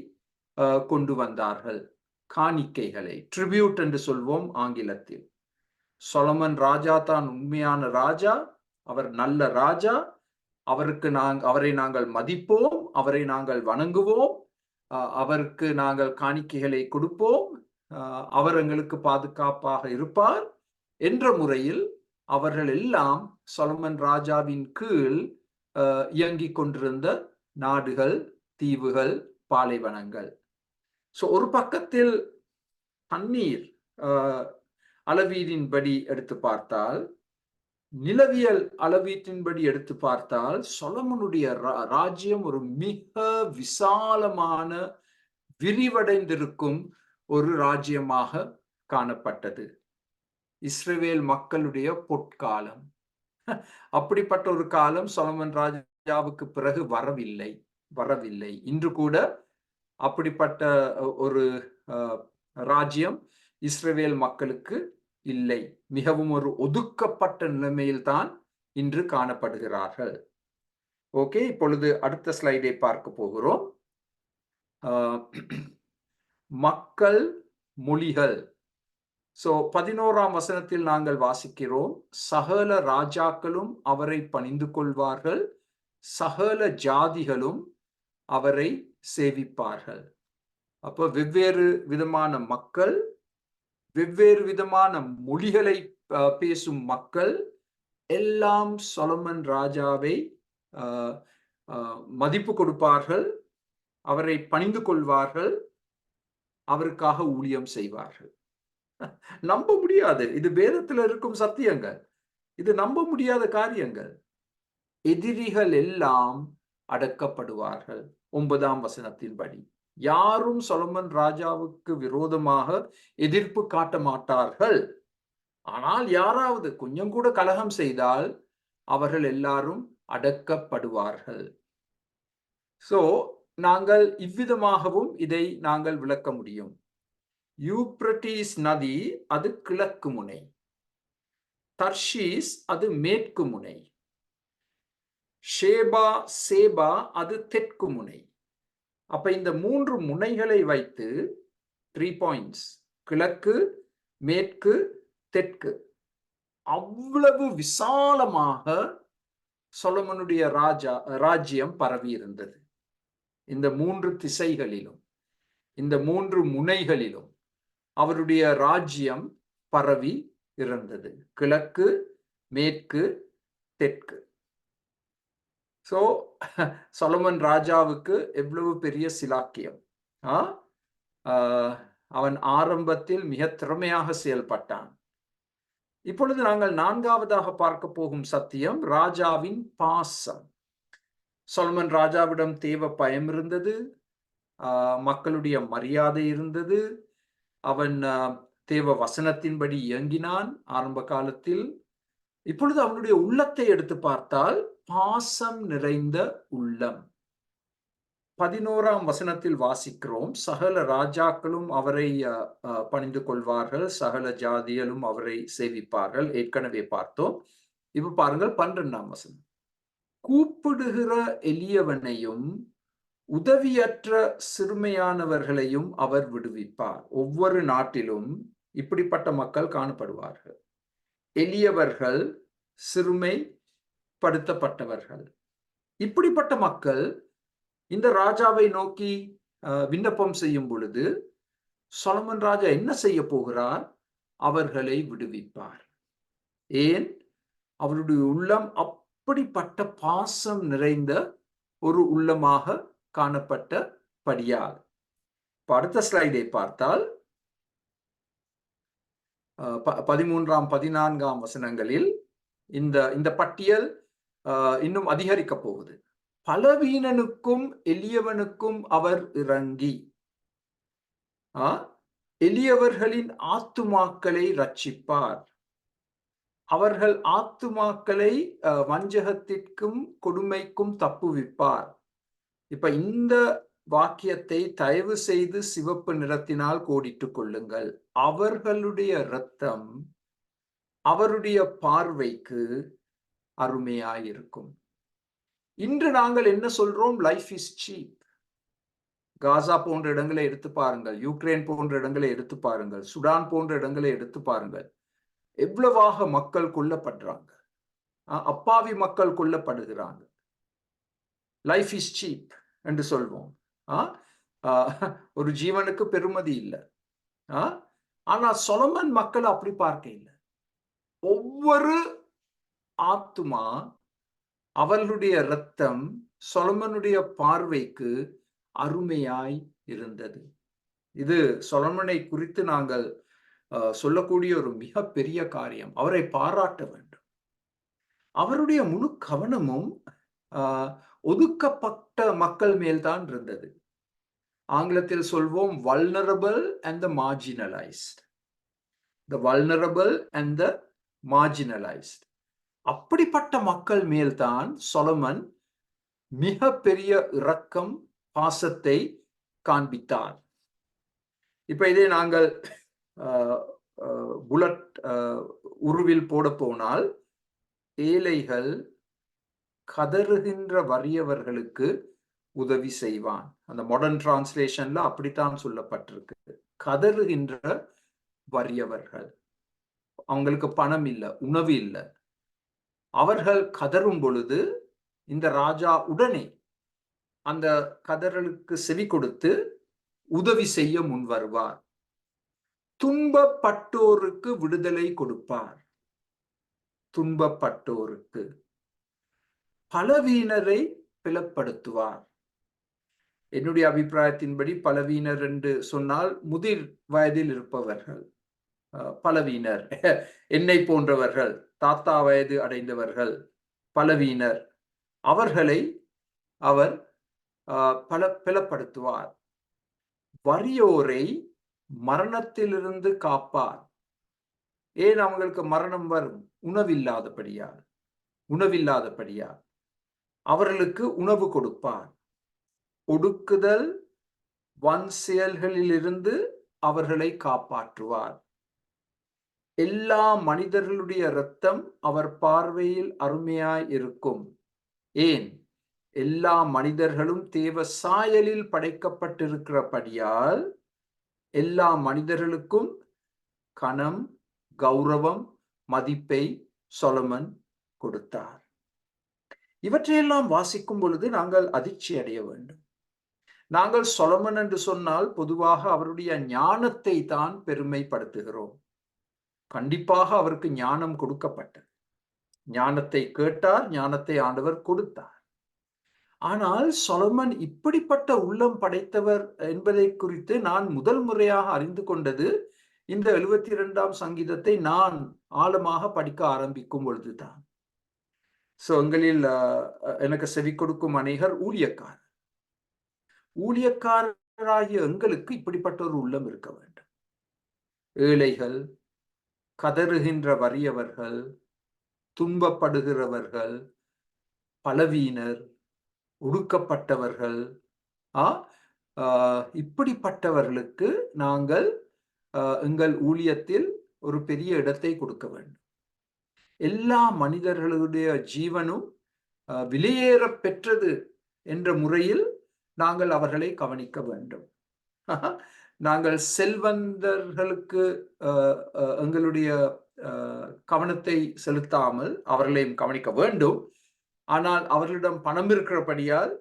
கொண்டு வந்தார்கள். காணிக்கைகளை, ட்ரிபியூட் என்று சொல்வோம் ஆங்கிலத்தில். சொலமன் ராஜா தான் உண்மையான ராஜா, அவர் நல்ல ராஜா, அவரை நாங்கள் மதிப்போம், அவரை நாங்கள் வணங்குவோம், அவருக்கு நாங்கள் காணிக்கைகளை கொடுப்போம், அவர் எங்களுக்கு பாதுகாப்பாக இருப்பார் என்ற முறையில் அவர்கள் எல்லாம் சொலமன் ராஜாவின் கீழ் இயங்கிக் கொண்டிருந்த நாடுகள், தீவுகள், பாலைவனங்கள். ஒரு பக்கத்தில் தண்ணீர் அளவீடின்படி எடுத்து பார்த்தால், நிலவியல் அளவீட்டின்படி எடுத்து பார்த்தால், சொலமனுடைய ராஜ்யம் ஒரு மிக விசாலமான, விரிவடைந்திருக்கும் ஒரு ராஜ்யமாக காணப்பட்டது. இஸ்ரவேல் மக்களுடைய பொற்காலம். அப்படிப்பட்ட ஒரு காலம் சொலமன் ராஜாவுக்கு பிறகு வரவில்லை. இன்று கூட அப்படிப்பட்ட ஒரு ராஜ்யம் இஸ்ரவேல் மக்களுக்கு இல்லை. மிகவும் ஒரு ஒதுக்கப்பட்ட நிலைமையில் தான் இன்று காணப்படுகிறார்கள். ஓகே, இப்பொழுது அடுத்த ஸ்லைடை பார்க்க போகிறோம். மக்கள், மொழிகள். 11ஆம் வசனத்தில் நாங்கள் வாசிக்கிறோம், சகல ராஜாக்களும் அவரை பணிந்து கொள்வார்கள், சகல ஜாதிகளும் அவரை சேவிப்பார்கள். அப்போ வெவ்வேறு விதமான மக்கள், வெவ்வேறு விதமான மொழிகளை பேசும் மக்கள் எல்லாம் சொலமன் ராஜாவை மதிப்பு கொடுப்பார்கள், அவரை பணிந்து கொள்வார்கள், அவருக்காக ஊழியம் செய்வார்கள். நம்ப முடியாது, இது வேதத்தில் இருக்கும் சத்தியங்கள், இது நம்ப முடியாத காரியங்கள். எதிரிகள் எல்லாம் அடக்கப்படுவார்கள். 9ஆம் வசனத்தின்படி யாரும் சொலமன் ராஜாவுக்கு விரோதமாக எதிர்ப்பு காட்ட மாட்டார்கள். ஆனால் யாராவது கொஞ்சம் கூட கலகம் செய்தால் அவர்கள் எல்லாரும் அடக்கப்படுவார்கள். சோ நாங்கள் இவ்விதமாகவும் இதை நாங்கள் விளக்க முடியும். யூப்ரட்டிஸ் நதி அது கிழக்கு முனை, தர்ஷீஸ் அது மேற்கு முனை, சேபா அது தெற்கு முனை. அப்ப இந்த 3 முனைகளை வைத்து 3 பாயிண்ட்ஸ், கிழக்கு, மேற்கு, தெற்கு, அவ்வளவு விசாலமாக சொலமனுடைய ராஜ்யம் பரவி இருந்தது. இந்த 3 திசைகளிலும், இந்த 3 முனைகளிலும் அவருடைய ராஜ்யம் பரவி இருந்தது. கிழக்கு, மேற்கு, தெற்கு. சோ சொலமன் ராஜாவுக்கு எவ்வளவு பெரிய சிலாக்கியம். அவன் ஆரம்பத்தில் மிக திறமையாக செயல்பட்டான். இப்பொழுது நாங்கள் 4வதாக பார்க்க போகும் சத்தியம் ராஜாவின் பாசம். சொலமன் ராஜாவிடம் தேவ பயம் இருந்தது, மக்களுடைய மரியாதை இருந்தது, அவன் தேவ வசனத்தின்படி இயங்கினான் ஆரம்ப காலத்தில். இப்பொழுது அவனுடைய உள்ளத்தை எடுத்து பார்த்தால் பாசம் நிறைந்த உள்ளம். 11ஆம் வசனத்தில் வாசிக்கிறோம், சகல ராஜாக்களும் அவரை பணிந்து கொள்வார்கள், சகல ஜாதிகளும் அவரை சேவிப்பார்கள். ஏற்கனவே பார்த்தோம். இப்ப பாருங்கள் 12ஆம் வசனம், கூப்பிடுகிற எளியவனையும் உதவியற்ற சிறுமையானவர்களையும் அவர் விடுவிப்பார். ஒவ்வொரு நாட்டிலும் இப்படிப்பட்ட மக்கள் காணப்படுவார்கள். எளியவர்கள், சிறுமைப்படுத்தப்பட்டவர்கள். இப்படிப்பட்ட மக்கள் இந்த ராஜாவை நோக்கி விண்ணப்பம் செய்யும் பொழுது சொலமன் ராஜா என்ன செய்ய போகிறார்? அவர்களை விடுவிப்பார். ஏன்? அவருடைய உள்ளம் அப்படிப்பட்ட பாசம் நிறைந்த ஒரு உள்ளமாக காணப்பட்டபடியால். அடுத்த ஸ்லைடை பார்த்தால் 13ஆம் 14ஆம் வசனங்களில் இந்த பட்டியல் இன்னும் அதிகரிக்க போகுது. பலவீனனுக்கும் எளியவனுக்கும் அவர் இறங்கி எளியவர்களின் ஆத்துமாக்களை ரட்சிப்பார். அவர்கள் ஆத்துமாக்களை வஞ்சகத்திற்கும் கொடுமைக்கும் தப்புவிப்பார். இப்ப இந்த வாக்கியத்தை தயவு செய்து சிவப்பு நிறத்தினால் கோடிட்டுக் கொள்ளுங்கள். அவர்களுடைய இரத்தம் அவருடைய பார்வைக்கு அருமையாயிருக்கும். இன்று நாங்கள் என்ன சொல்றோம்? Life is cheap. காசா போன்ற இடங்களை எடுத்து பாருங்கள், யுக்ரைன் போன்ற இடங்களை எடுத்து பாருங்கள், சுடான் போன்ற இடங்களை எடுத்து பாருங்கள். எவ்வளவாக மக்கள் கொல்லப்படுறாங்க, அப்பாவி மக்கள் கொல்லப்படுகிறாங்க. லைஃப் இஸ் சீப் என்று சொல்வோம். ஒரு ஜீவனுக்கு பெருமதி இல்லை. ஆனா சொலமன் மக்கள் அப்படி பார்க்க இல்லை. ஒவ்வொரு ஆத்துமா, அவர்களுடைய இரத்தம் சொலமனுடைய பார்வைக்கு அருமையாய் இருந்தது. இது சொலமனை குறித்து நாங்கள் சொல்லக்கூடிய ஒரு மிக பெரிய காரியம். அவரை பாராட்ட வேண்டும். அவருடைய முழு கவனமும் ஒதுக்கப்பட்ட மக்கள் மேல்தான் இருந்தது. ஆங்கிலத்தில் சொல்வோம் vulnerable and the marginalized. The vulnerable and the marginalized. அப்படிப்பட்ட மக்கள் மேல்தான் சொலமன் மிக பெரிய இரக்கம், பாசத்தை காண்பித்தார். இப்ப இதை நாங்கள் புல்லட் உருவில் போட போனால், ஏழைகள், கதறுகின்ற வறியவர்களுக்கு உதவி செய்வான். அந்த மாடர்ன் டிரான்ஸ்லேஷன்ல அப்படித்தான் சொல்லப்பட்டிருக்கு. கதறுகின்ற வறியவர்கள், அவங்களுக்கு பணம் இல்லை, உணவு இல்லை, அவர்கள் கதறும் பொழுது இந்த ராஜா உடனே அந்த கதறலுக்கு செவி கொடுத்து உதவி செய்ய முன் வருவார். துன்பப்பட்டோருக்கு விடுதலை கொடுப்பார். துன்பப்பட்டோருக்கு, பலவீனரை பிளப்படுத்துவார். என்னுடைய அபிப்பிராயத்தின்படி பலவீனர் என்று சொன்னால் முதிர் வயதில் இருப்பவர்கள் பலவீனர். என்னை போன்றவர்கள், தாத்தா வயது அடைந்தவர்கள் பலவீனர். அவர்களை அவர் பிளப்படுத்துவார். வறியோரை மரணத்திலிருந்து காப்பார். ஏன் அவங்களுக்கு மரணம் வரும்? உணவில்லாதபடியால் அவர்களுக்கு உணவு கொடுப்பார். ஒடுக்குதல் வன் செயல்களிலிருந்து அவர்களை காப்பாற்றுவார். எல்லா மனிதர்களுடைய இரத்தம் அவர் பார்வையில் அருமையாய் இருக்கும். ஏன்? எல்லா மனிதர்களும் தேவ சாயலில் படைக்கப்பட்டிருக்கிறபடியால் எல்லா மனிதர்களுக்கும் கனம், கௌரவம், மதிப்பை சொலமன் கொடுத்தார். இவற்றையெல்லாம் வாசிக்கும் பொழுது நாங்கள் அதிர்ச்சி அடைய வேண்டும். நாங்கள் சொலமன் என்று சொன்னால் பொதுவாக அவருடைய ஞானத்தை தான் பெருமைப்படுத்துகிறோம். கண்டிப்பாக அவருக்கு ஞானம் கொடுக்கப்பட்டது. ஞானத்தை கேட்டார், ஞானத்தை ஆண்டவர் கொடுத்தார். ஆனால் சொலமன் இப்படிப்பட்ட உள்ளம் படைத்தவர் என்பதை குறித்து நான் முதல் முறையாக அறிந்து கொண்டது இந்த 72ஆம் சங்கீதத்தை நான் ஆழமாக படிக்க ஆரம்பிக்கும் பொழுதுதான். எங்களில் எனக்கு செவி கொடுக்கும் அநேகர் ஊழியக்காரராகிய எங்களுக்கு இப்படிப்பட்ட ஒரு உள்ளம் இருக்க வேண்டும். ஏழைகள், கதறுகின்ற வறியவர்கள், துன்பப்படுகிறவர்கள், பலவீனர், ஒடுக்கப்பட்டவர்கள், இப்படிப்பட்டவர்களுக்கு நாங்கள் எங்கள் ஊழியத்தில் ஒரு பெரிய இடத்தை கொடுக்க வேண்டும். எல்லா மனிதர்களுடைய ஜீவனும் விலையேற பெற்றது என்ற முறையில் நாங்கள் அவர்களை கவனிக்க வேண்டும். நாங்கள் செல்வந்தர்களுக்கு எங்களுடைய கவனத்தை செலுத்தாமல் அவர்களையும் கவனிக்க வேண்டும். ஆனால் அவர்களிடம் பணம் இருக்கிறபடியால்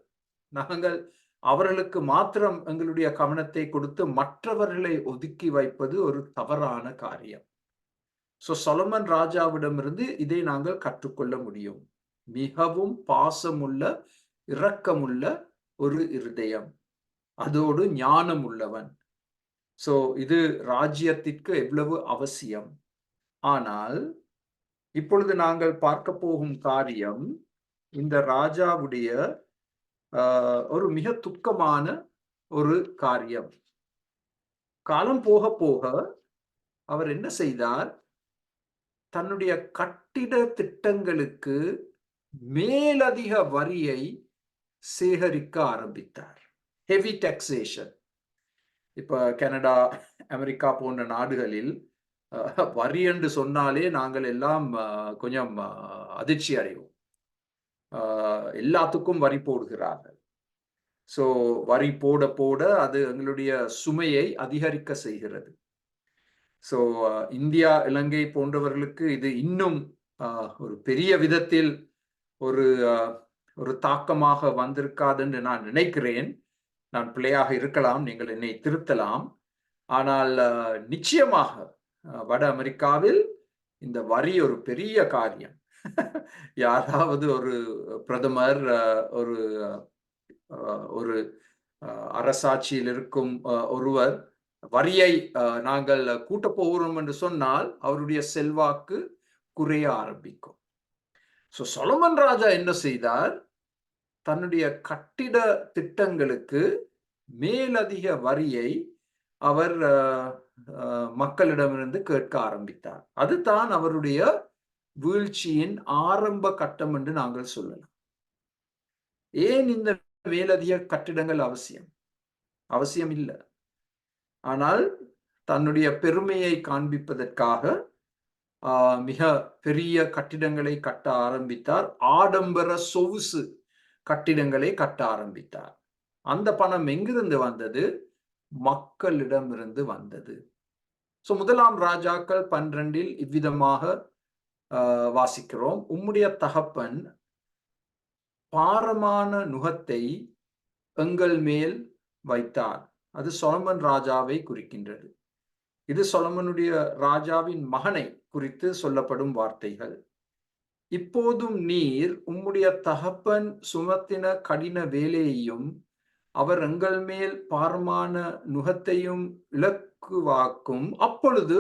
நாங்கள் அவர்களுக்கு மாத்திரம் எங்களுடைய கவனத்தை கொடுத்து மற்றவர்களை ஒதுக்கி வைப்பது ஒரு தவறான காரியம். சொலமன் ராஜாவிடமிருந்து இதை நாங்கள் கற்றுக்கொள்ள முடியும். மிகவும் பாசமுள்ள, இரக்கமுள்ள ஒரு இருதயம், அதோடு ஞானம் உள்ளவன். இது ராஜ்யத்திற்கு எவ்வளவு அவசியம். ஆனால் இப்பொழுது நாங்கள் பார்க்க போகும் காரியம் இந்த ராஜாவுடைய ஒரு மிக துக்கமான ஒரு காரியம். காலம் போக போக அவர் என்ன செய்தார்? தன்னுடைய கட்டிட திட்டங்களுக்கு மேலதிக வரியை சேகரிக்க ஆரம்பித்தார். Heavy taxation. இப்ப கனடா, அமெரிக்கா போன்ற நாடுகளில் வரி என்று சொன்னாலே நாங்கள் எல்லாம் கொஞ்சம் அதிர்ச்சி அடைவோம். எல்லாத்துக்கும் வரி போடுகிறார்கள். வரி போட போட அது எங்களுடைய சுமையை அதிகரிக்க செய்கிறது. இந்தியா, இலங்கை போன்றவர்களுக்கு இது இன்னும் ஒரு பெரிய விதத்தில் ஒரு தாக்கமாக வந்திருக்காது என்று நான் நினைக்கிறேன். நான் பிள்ளையாக இருக்கலாம், நீங்கள் என்னை திருத்தலாம். ஆனால் நிச்சயமாக வட அமெரிக்காவில் இந்த வரி ஒரு பெரிய காரியம். யாராவது ஒரு பிரதமர், ஒரு அரசாட்சியில் இருக்கும் ஒருவர் வரியை நாங்கள் கூட்ட போகிறோம் என்று சொன்னால் அவருடைய செல்வாக்கு குறைய ஆரம்பிக்கும். சொலமன் ராஜா என்ன செய்தார்? தன்னுடைய கட்டிட திட்டங்களுக்கு மேலதிக வரியை அவர் மக்களிடமிருந்து கேட்க ஆரம்பித்தார். அதுதான் அவருடைய வீழ்ச்சியின் ஆரம்ப கட்டம் என்று நாங்கள் சொல்லலாம். ஏன் இந்த மேலதிக கட்டிடங்கள் அவசியம் இல்லை. ஆனால் தன்னுடைய பெருமையை காண்பிப்பதற்காக மிக பெரிய கட்டிடங்களை கட்ட ஆரம்பித்தார். ஆடம்பர சொகுசு கட்டிடங்களை கட்ட ஆரம்பித்தார். அந்த பணம் எங்கிருந்து வந்தது? மக்களிடமிருந்து வந்தது. முதலாம் ராஜாக்கள் 12 இவ்விதமாக வாசிக்கிறோம். உம்முடைய தகப்பன் பாரமான நுகத்தை எங்கள் மேல் வைத்தார். அது சொலமன் ராஜாவை குறிக்கின்றது. இது சொலமனுடைய ராஜாவின் மகனை குறித்து சொல்லப்படும் வார்த்தைகள். இப்போதும் நீர் உம்முடைய தகப்பன் சுமத்தின கடின வேலையையும் அவர் எங்கள் மேல் பாரமான நுகத்தையும் இலக்குவாக்கும், அப்பொழுது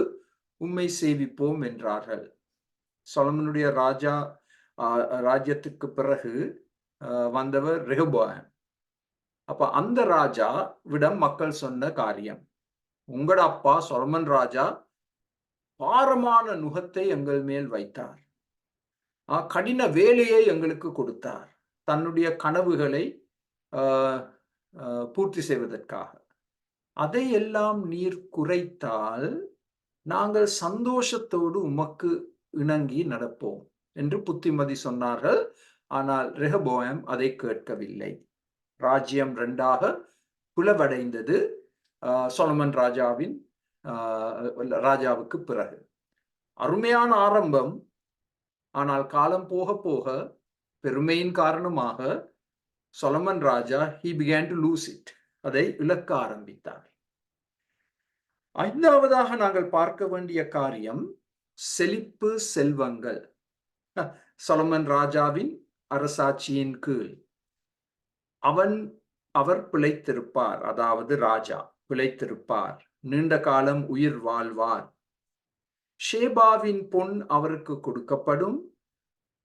உம்மை சேவிப்போம் என்றார்கள். சொலமனுடைய ராஜ்யத்துக்கு பிறகு வந்தவர் ரெகொபோயாம். அப்ப அந்த ராஜா விடம் மக்கள் சொன்ன காரியம், உங்களோட அப்பா சொலமன் ராஜா பாரமான நுகத்தை எங்கள் மேல் வைத்தார், கடின வேலையை எங்களுக்கு கொடுத்தார், தன்னுடைய கனவுகளை பூர்த்தி செய்வதற்காக. அதையெல்லாம் நீர் குறைத்தால் நாங்கள் சந்தோஷத்தோடு உமக்கு இணங்கி நடப்போம் என்று புத்திமதி சொன்னார்கள். ஆனால் ரெகபோயம் அதை கேட்கவில்லை. ராஜ்யம் 2ஆக பிளவடைந்தது சொலமன் ராஜாவுக்கு பிறகு. அருமையான ஆரம்பம். ஆனால் காலம் போக போக பெருமையின் காரணமாக Solomon Raja he began to lose it. அதை இழக்க ஆரம்பித்தார். 5ஆவதாக நாங்கள் பார்க்க வேண்டிய காரியம் செழிப்பு செல்வங்கள். சொலமன் ராஜாவின் அரசாட்சியின் கீழ் அவர் பிழைத்திருப்பார். அதாவது ராஜா பிழைத்திருப்பார், நீண்ட காலம் உயிர் வாழ்வார். ஷேபாவின் பொன் அவருக்கு கொடுக்கப்படும்.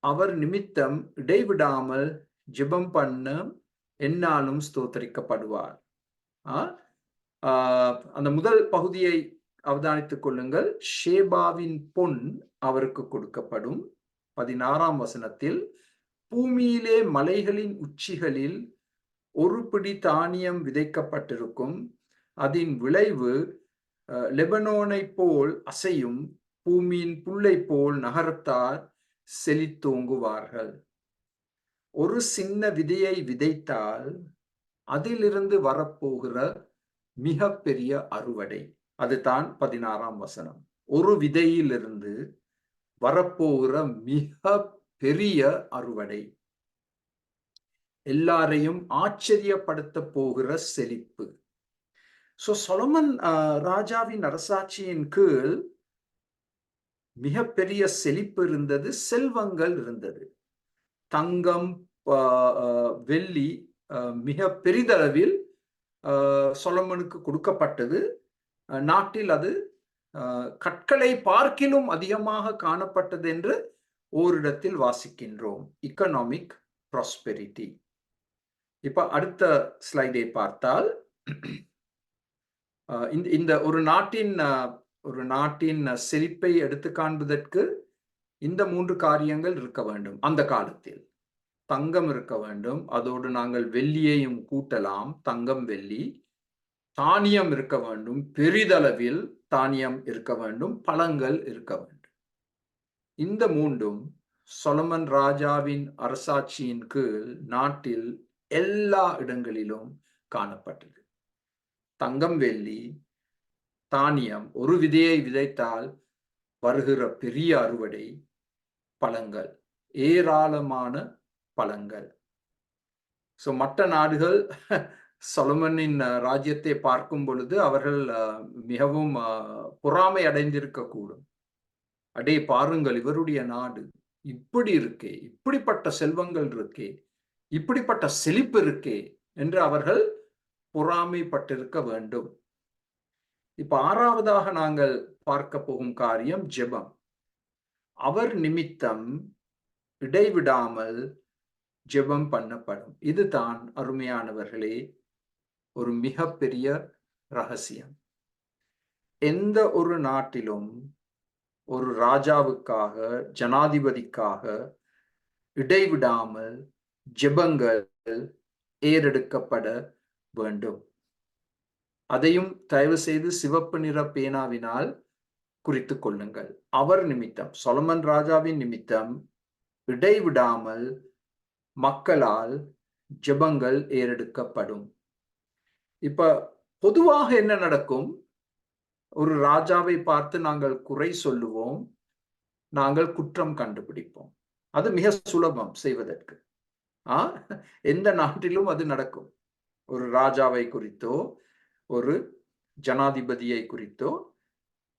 அவர் நிமித்தம் இடைவிடாமல் ஜெபம் பண்ண எந்நாளும் ஸ்தோத்தரிக்கப்படுவார். அந்த முதல் பகுதியை அவதானித்துக் கொள்ளுங்கள். ஷேபாவின் பொன் அவருக்கு கொடுக்கப்படும். 16ஆம் வசனத்தில் பூமியிலே மலைகளின் உச்சிகளில் ஒரு பிடி தானியம் விதைக்கப்பட்டிருக்கும். அதன் விளைவு லெபனோனை போல் அசையும். பூமியின் புல்லை போல் நகரத்தார் செழித்தோங்குவார்கள். ஒரு சின்ன விதையை விதைத்தால் அதிலிருந்து வரப்போகிற மிக பெரிய அறுவடை. அதுதான் 16ஆம் வசனம். ஒரு விதையிலிருந்து வரப்போகிற மிக பெரிய அறுவடை, எல்லாரையும் ஆச்சரியப்படுத்த போகிற செழிப்பு. சொலமன் ராஜாவின் அரசாட்சியின் கீழ் மிகப்பெரிய செழிப்பு இருந்தது, செல்வங்கள் இருந்தது. தங்கம், வெள்ளி மிக பெரிதளவில் சொலமனுக்கு கொடுக்கப்பட்டது. நாட்டில் அது கற்களை பார்க்கிலும் அதிகமாக காணப்பட்டது என்று ஓரிடத்தில் வாசிக்கின்றோம். Economic prosperity. இப்ப அடுத்த ஸ்லைடை பார்த்தால் இந்த ஒரு நாட்டின் செழிப்பை எடுத்து காண்பதற்கு இந்த 3 காரியங்கள் இருக்க வேண்டும். அந்த காலத்தில் தங்கம் இருக்க வேண்டும், அதோடு நாங்கள் வெள்ளியையும் கூட்டலாம், தங்கம் வெள்ளி. தானியம் இருக்க வேண்டும், பெரிதளவில் தானியம் இருக்க வேண்டும், பழங்கள் இருக்க வேண்டும். இந்த 3ம் சொலமன் ராஜாவின் அரசாட்சியின் கீழ் நாட்டில் எல்லா இடங்களிலும் காணப்பட்டது. தங்கம், வெள்ளி, தானியம், ஒரு விதையை விதைத்தால் வருகிற பெரிய அறுவடை, பழங்கள், ஏராளமான பழங்கள். மற்ற நாடுகள் சொலமனின் ராஜ்யத்தை பார்க்கும் பொழுது அவர்கள் மிகவும் பொறாமை அடைந்திருக்க கூடும். அடே பாருங்கள், இவருடைய நாடு இப்படி இருக்கே, இப்படிப்பட்ட செல்வங்கள் இருக்கே, இப்படிப்பட்ட செழிப்பு இருக்கே என்று அவர்கள் பொறாமைப்பட்டிருக்க வேண்டும். இப்ப 6ஆவதாக நாங்கள் பார்க்க போகும் காரியம் ஜெபம். அவர் நிமித்தம் இடைவிடாமல் ஜெபம் பண்ணப்படும். இதுதான் அருமையானவர்களே ஒரு மிகப்பெரிய ரகசியம். எந்த ஒரு நாட்டிலும் ஒரு ராஜாவுக்காக, ஜனாதிபதிக்காக இடைவிடாமல் ஜெபங்கள் ஏறெடுக்கப்பட வேண்டும். அதையும் தயவு செய்து சிவப்பு நிற பேனாவினால் குறித்துக் கொள்ளுங்கள். அவர் நிமித்தம், சொலமன் ராஜாவின் நிமித்தம் இடைவிடாமல் மக்களால் ஜெபங்கள் ஏறெடுக்கப்படும். இப்ப பொதுவாக என்ன நடக்கும்? ஒரு ராஜாவை பார்த்து நாங்கள் குறை சொல்லுவோம், நாங்கள் குற்றம் கண்டுபிடிப்போம். அது மிக சுலபம் செய்வதற்கு. எந்த நாட்டிலும் அது நடக்கும். ஒரு ராஜாவை குறித்தோ ஒரு ஜனாதிபதியை குறித்தோ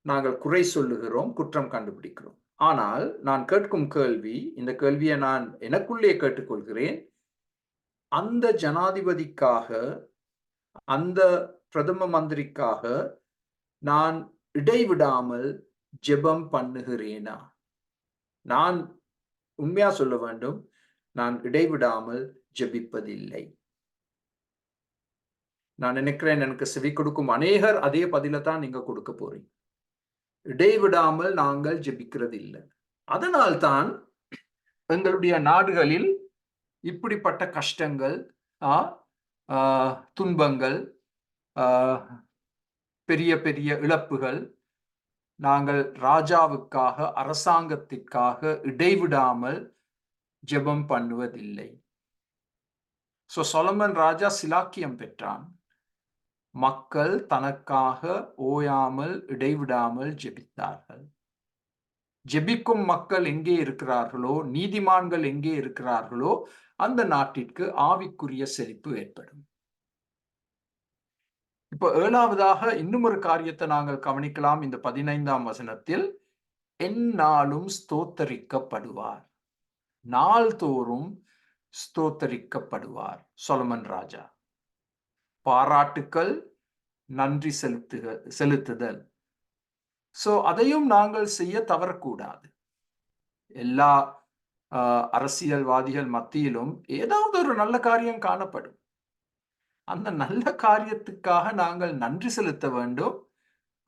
நாங்கள் குறை சொல்லுகிறோம், குற்றம் கண்டுபிடிக்கிறோம். ஆனால் நான் கேட்கும் கேள்வி, இந்த கேள்வியை நான் எனக்குள்ளே கேட்டுக்கொள்கிறேன். அந்த ஜனாதிபதிக்காக, அந்த பிரதம மந்திரிக்காக நான் இடைவிடாமல் ஜெபம் பண்ணுகிறேனா? நான் உண்மையா சொல்ல வேண்டும், நான் இடைவிடாமல் ஜெபிப்பதில்லை. நான் நினைக்கிறேன் எனக்கு செவி கொடுக்கும் அநேகர் அதே பதில தான் நீங்க கொடுக்க போறீங்க. இடைவிடாமல் நாங்கள் ஜெபிக்கிறது இல்லை. அதனால்தான் எங்களுடைய நாடுகளில் இப்படிப்பட்ட கஷ்டங்கள், துன்பங்கள், பெரிய பெரிய இழப்புகள், நாங்கள் ராஜாவுக்காக, அரசாங்கத்திற்காக இடைவிடாமல் ஜெபம் பண்ணுவதில்லை. சொலமன் ராஜா சிலாக்கியம் பெற்றான். மக்கள் தனக்காக ஓயாமல் இடைவிடாமல் ஜெபித்தார்கள். ஜெபிக்கும் மக்கள் எங்கே இருக்கிறார்களோ, நீதிமான்கள் எங்கே இருக்கிறார்களோ, அந்த நாட்டிற்கு ஆவிக்குரிய செழிப்பு ஏற்படும். இப்போ 7வதாக இன்னும் ஒரு காரியத்தை நாங்கள் கவனிக்கலாம். இந்த 15ஆம் வசனத்தில், எந்நாளும் ஸ்தோத்தரிக்கப்படுவார், நாள்தோறும் ஸ்தோத்தரிக்கப்படுவார் சொலமன் ராஜா. பாராட்டுக்கள், நன்றி செலுத்துதல். அதையும் நாங்கள் செய்ய தவறக்கூடாது. எல்லா அரசியல்வாதிகள் மத்தியிலும் ஏதாவது ஒரு நல்ல காரியம் காணப்படும். அந்த நல்ல காரியத்துக்காக நாங்கள் நன்றி செலுத்த வேண்டும்,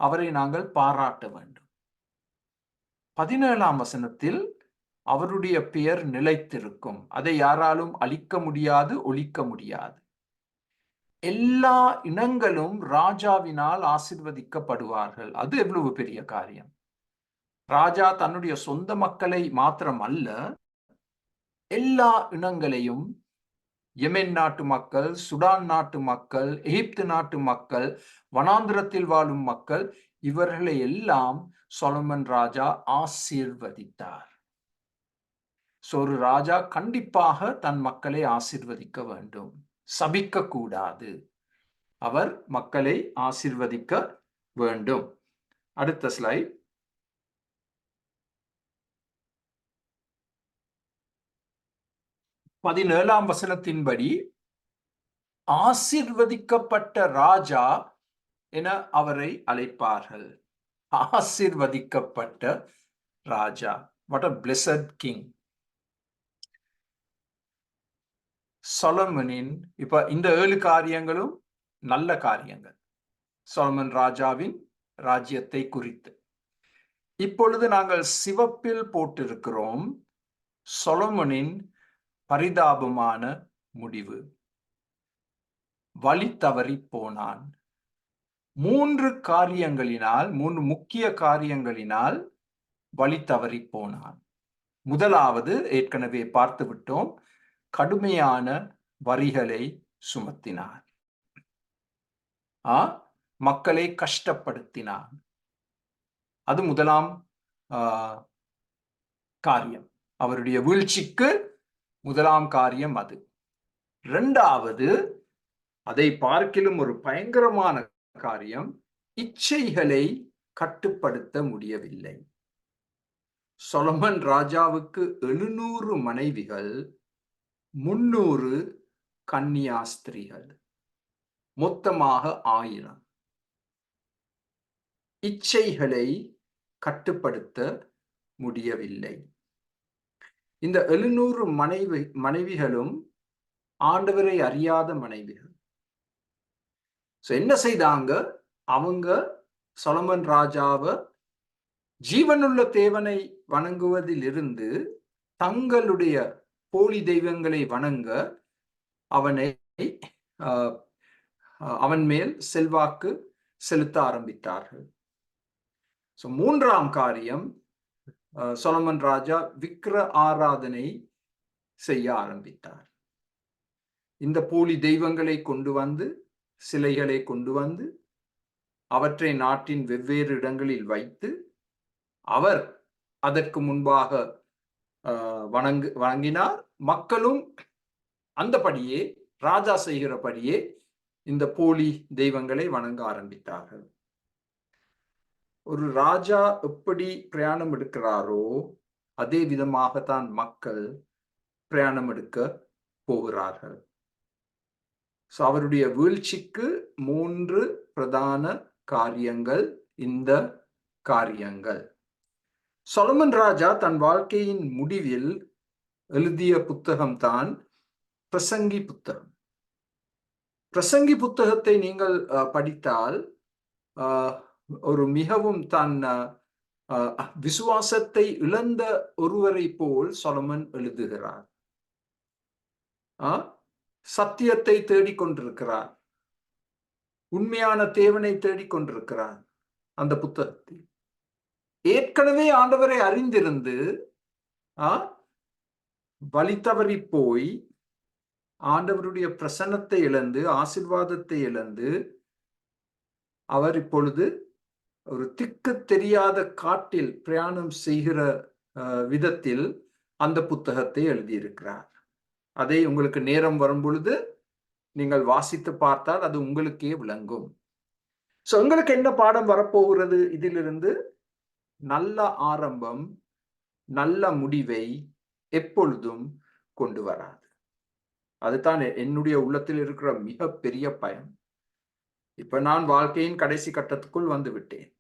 அவரை நாங்கள் பாராட்ட வேண்டும். 17ஆம் வசனத்தில், அவருடைய பெயர் நிலைத்திருக்கும், அதை யாராலும் அழிக்க முடியாது, ஒழிக்க முடியாது. எல்லா இனங்களும் ராஜாவினால் ஆசீர்வதிக்கப்படுவார்கள். அது எவ்வளவு பெரிய காரியம்! ராஜா தன்னுடைய சொந்த மக்களை மாத்திரம் அல்ல, எல்லா இனங்களையும், யெமென் நாட்டு மக்கள், சுடான் நாட்டு மக்கள், எகிப்து நாட்டு மக்கள், வனாந்திரத்தில் வாழும் மக்கள், இவர்களை எல்லாம் சொலமன் ராஜா ஆசீர்வதித்தார். ஒரு ராஜா கண்டிப்பாக தன் மக்களை ஆசீர்வதிக்க வேண்டும், சபிக்க கூடாது. அவர் மக்களை ஆசீர்வதிக்க வேண்டும். அடுத்த ஸ்லைட். பதினேழாம் வசனத்தின்படி, ஆசீர்வதிக்கப்பட்ட ராஜா என அவரை அழைப்பார்கள். ஆசீர்வதிக்கப்பட்ட ராஜா. What a blessed king. சொலமனின் இப்ப இந்த 7 காரியங்களும் நல்ல காரியங்கள், சொலமன் ராஜாவின் ராஜ்யத்தை குறித்து. இப்பொழுது நாங்கள் சிவப்பில் போட்டிருக்கிறோம் சொலமனின் பரிதாபமான முடிவு. வழி தவறி போனான். 3 காரியங்களினால், 3 முக்கிய காரியங்களினால் வழி தவறி போனான். முதலாவது ஏற்கனவே பார்த்து விட்டோம், கடுமையான வரிகளை சுமத்தினார். மக்களை கஷ்டப்படுத்தினார். அது முதலாம் காரியம். அவருடைய வீழ்ச்சிக்கு முதலாம் காரியம் அது. 2வது, அதை பார்க்கிலும் ஒரு பயங்கரமான காரியம், இச்சைகளை கட்டுப்படுத்த முடியவில்லை. சொலமன் ராஜாவுக்கு 700 மனைவிகள், 300 கன்னியாஸ்திரிகள், மொத்தமாக 1000. இச்சைகளை கட்டுப்படுத்த முடியவில்லை. இந்த 700 மனைவிகளும் ஆண்டவரை அறியாத மனைவிகள். என்ன செய்தாங்க? அவங்க சொலமன் ராஜாவை ஜீவனுள்ள தேவனை வணங்குவதிலிருந்து தங்களுடைய போலி தெய்வங்களை வணங்க அவன் மேல் செல்வாக்கு செலுத்த ஆரம்பித்தார்கள். 3ஆம் காரியம், சொலமன் ராஜா விக்கிர ஆராதனை செய்ய ஆரம்பித்தார். இந்த போலி தெய்வங்களை கொண்டு வந்து, சிலைகளை கொண்டு வந்து, அவற்றை நாட்டின் வெவ்வேறு இடங்களில் வைத்து, அவர் அதற்கு முன்பாக வணங்கினார். மக்களும் அந்தபடியே, ராஜா செய்கிறபடியே இந்த போலி தெய்வங்களை வணங்க ஆரம்பித்தார்கள். ஒரு ராஜா எப்படி பிரயாணம் எடுக்கிறாரோ அதே விதமாகத்தான் மக்கள் பிரயாணம் எடுக்க போகிறார்கள். அவருடைய வீழ்ச்சிக்கு 3 பிரதான காரியங்கள் இந்த காரியங்கள். சொலமன் ராஜா தன் வாழ்க்கையின் முடிவில் எழுதிய புத்தகம்தான் பிரசங்கி புத்தகம். பிரசங்கி புத்தகத்தை நீங்கள் படித்தால் ஒரு மிகவும் தன் விசுவாசத்தை இழந்த ஒருவரை போல் சொலமன் எழுதுகிறார். சத்தியத்தை தேடிக்கொண்டிருக்கிறார், உண்மையான தேவனை தேடிக்கொண்டிருக்கிறார். அந்த புத்தகத்தில் ஏற்கனவே ஆண்டவரை அறிந்திருந்து வழி தவறி போய் ஆண்டவருடைய பிரசன்னத்தை இழந்து ஆசீர்வாதத்தை இழந்து அவர் இப்பொழுது ஒரு திக்கு தெரியாத காட்டில் பிரயாணம் செய்கிற விதத்தில் அந்த புத்தகத்தை எழுதியிருக்கிறார். அதை உங்களுக்கு நேரம் வரும் பொழுது நீங்கள் வாசித்து பார்த்தால் அது உங்களுக்கே விளங்கும். சோ உங்களுக்கு என்ன பாடம் வரப்போகிறது இதிலிருந்து? நல்ல ஆரம்பம் நல்ல முடிவை எப்பொழுதும் கொண்டு வராது. அதுதான் என்னுடைய உள்ளத்தில் இருக்கிற மிக பெரிய பயம். இப்ப நான் வாழ்க்கையின் கடைசி கட்டத்துக்குள் வந்து விட்டேன்.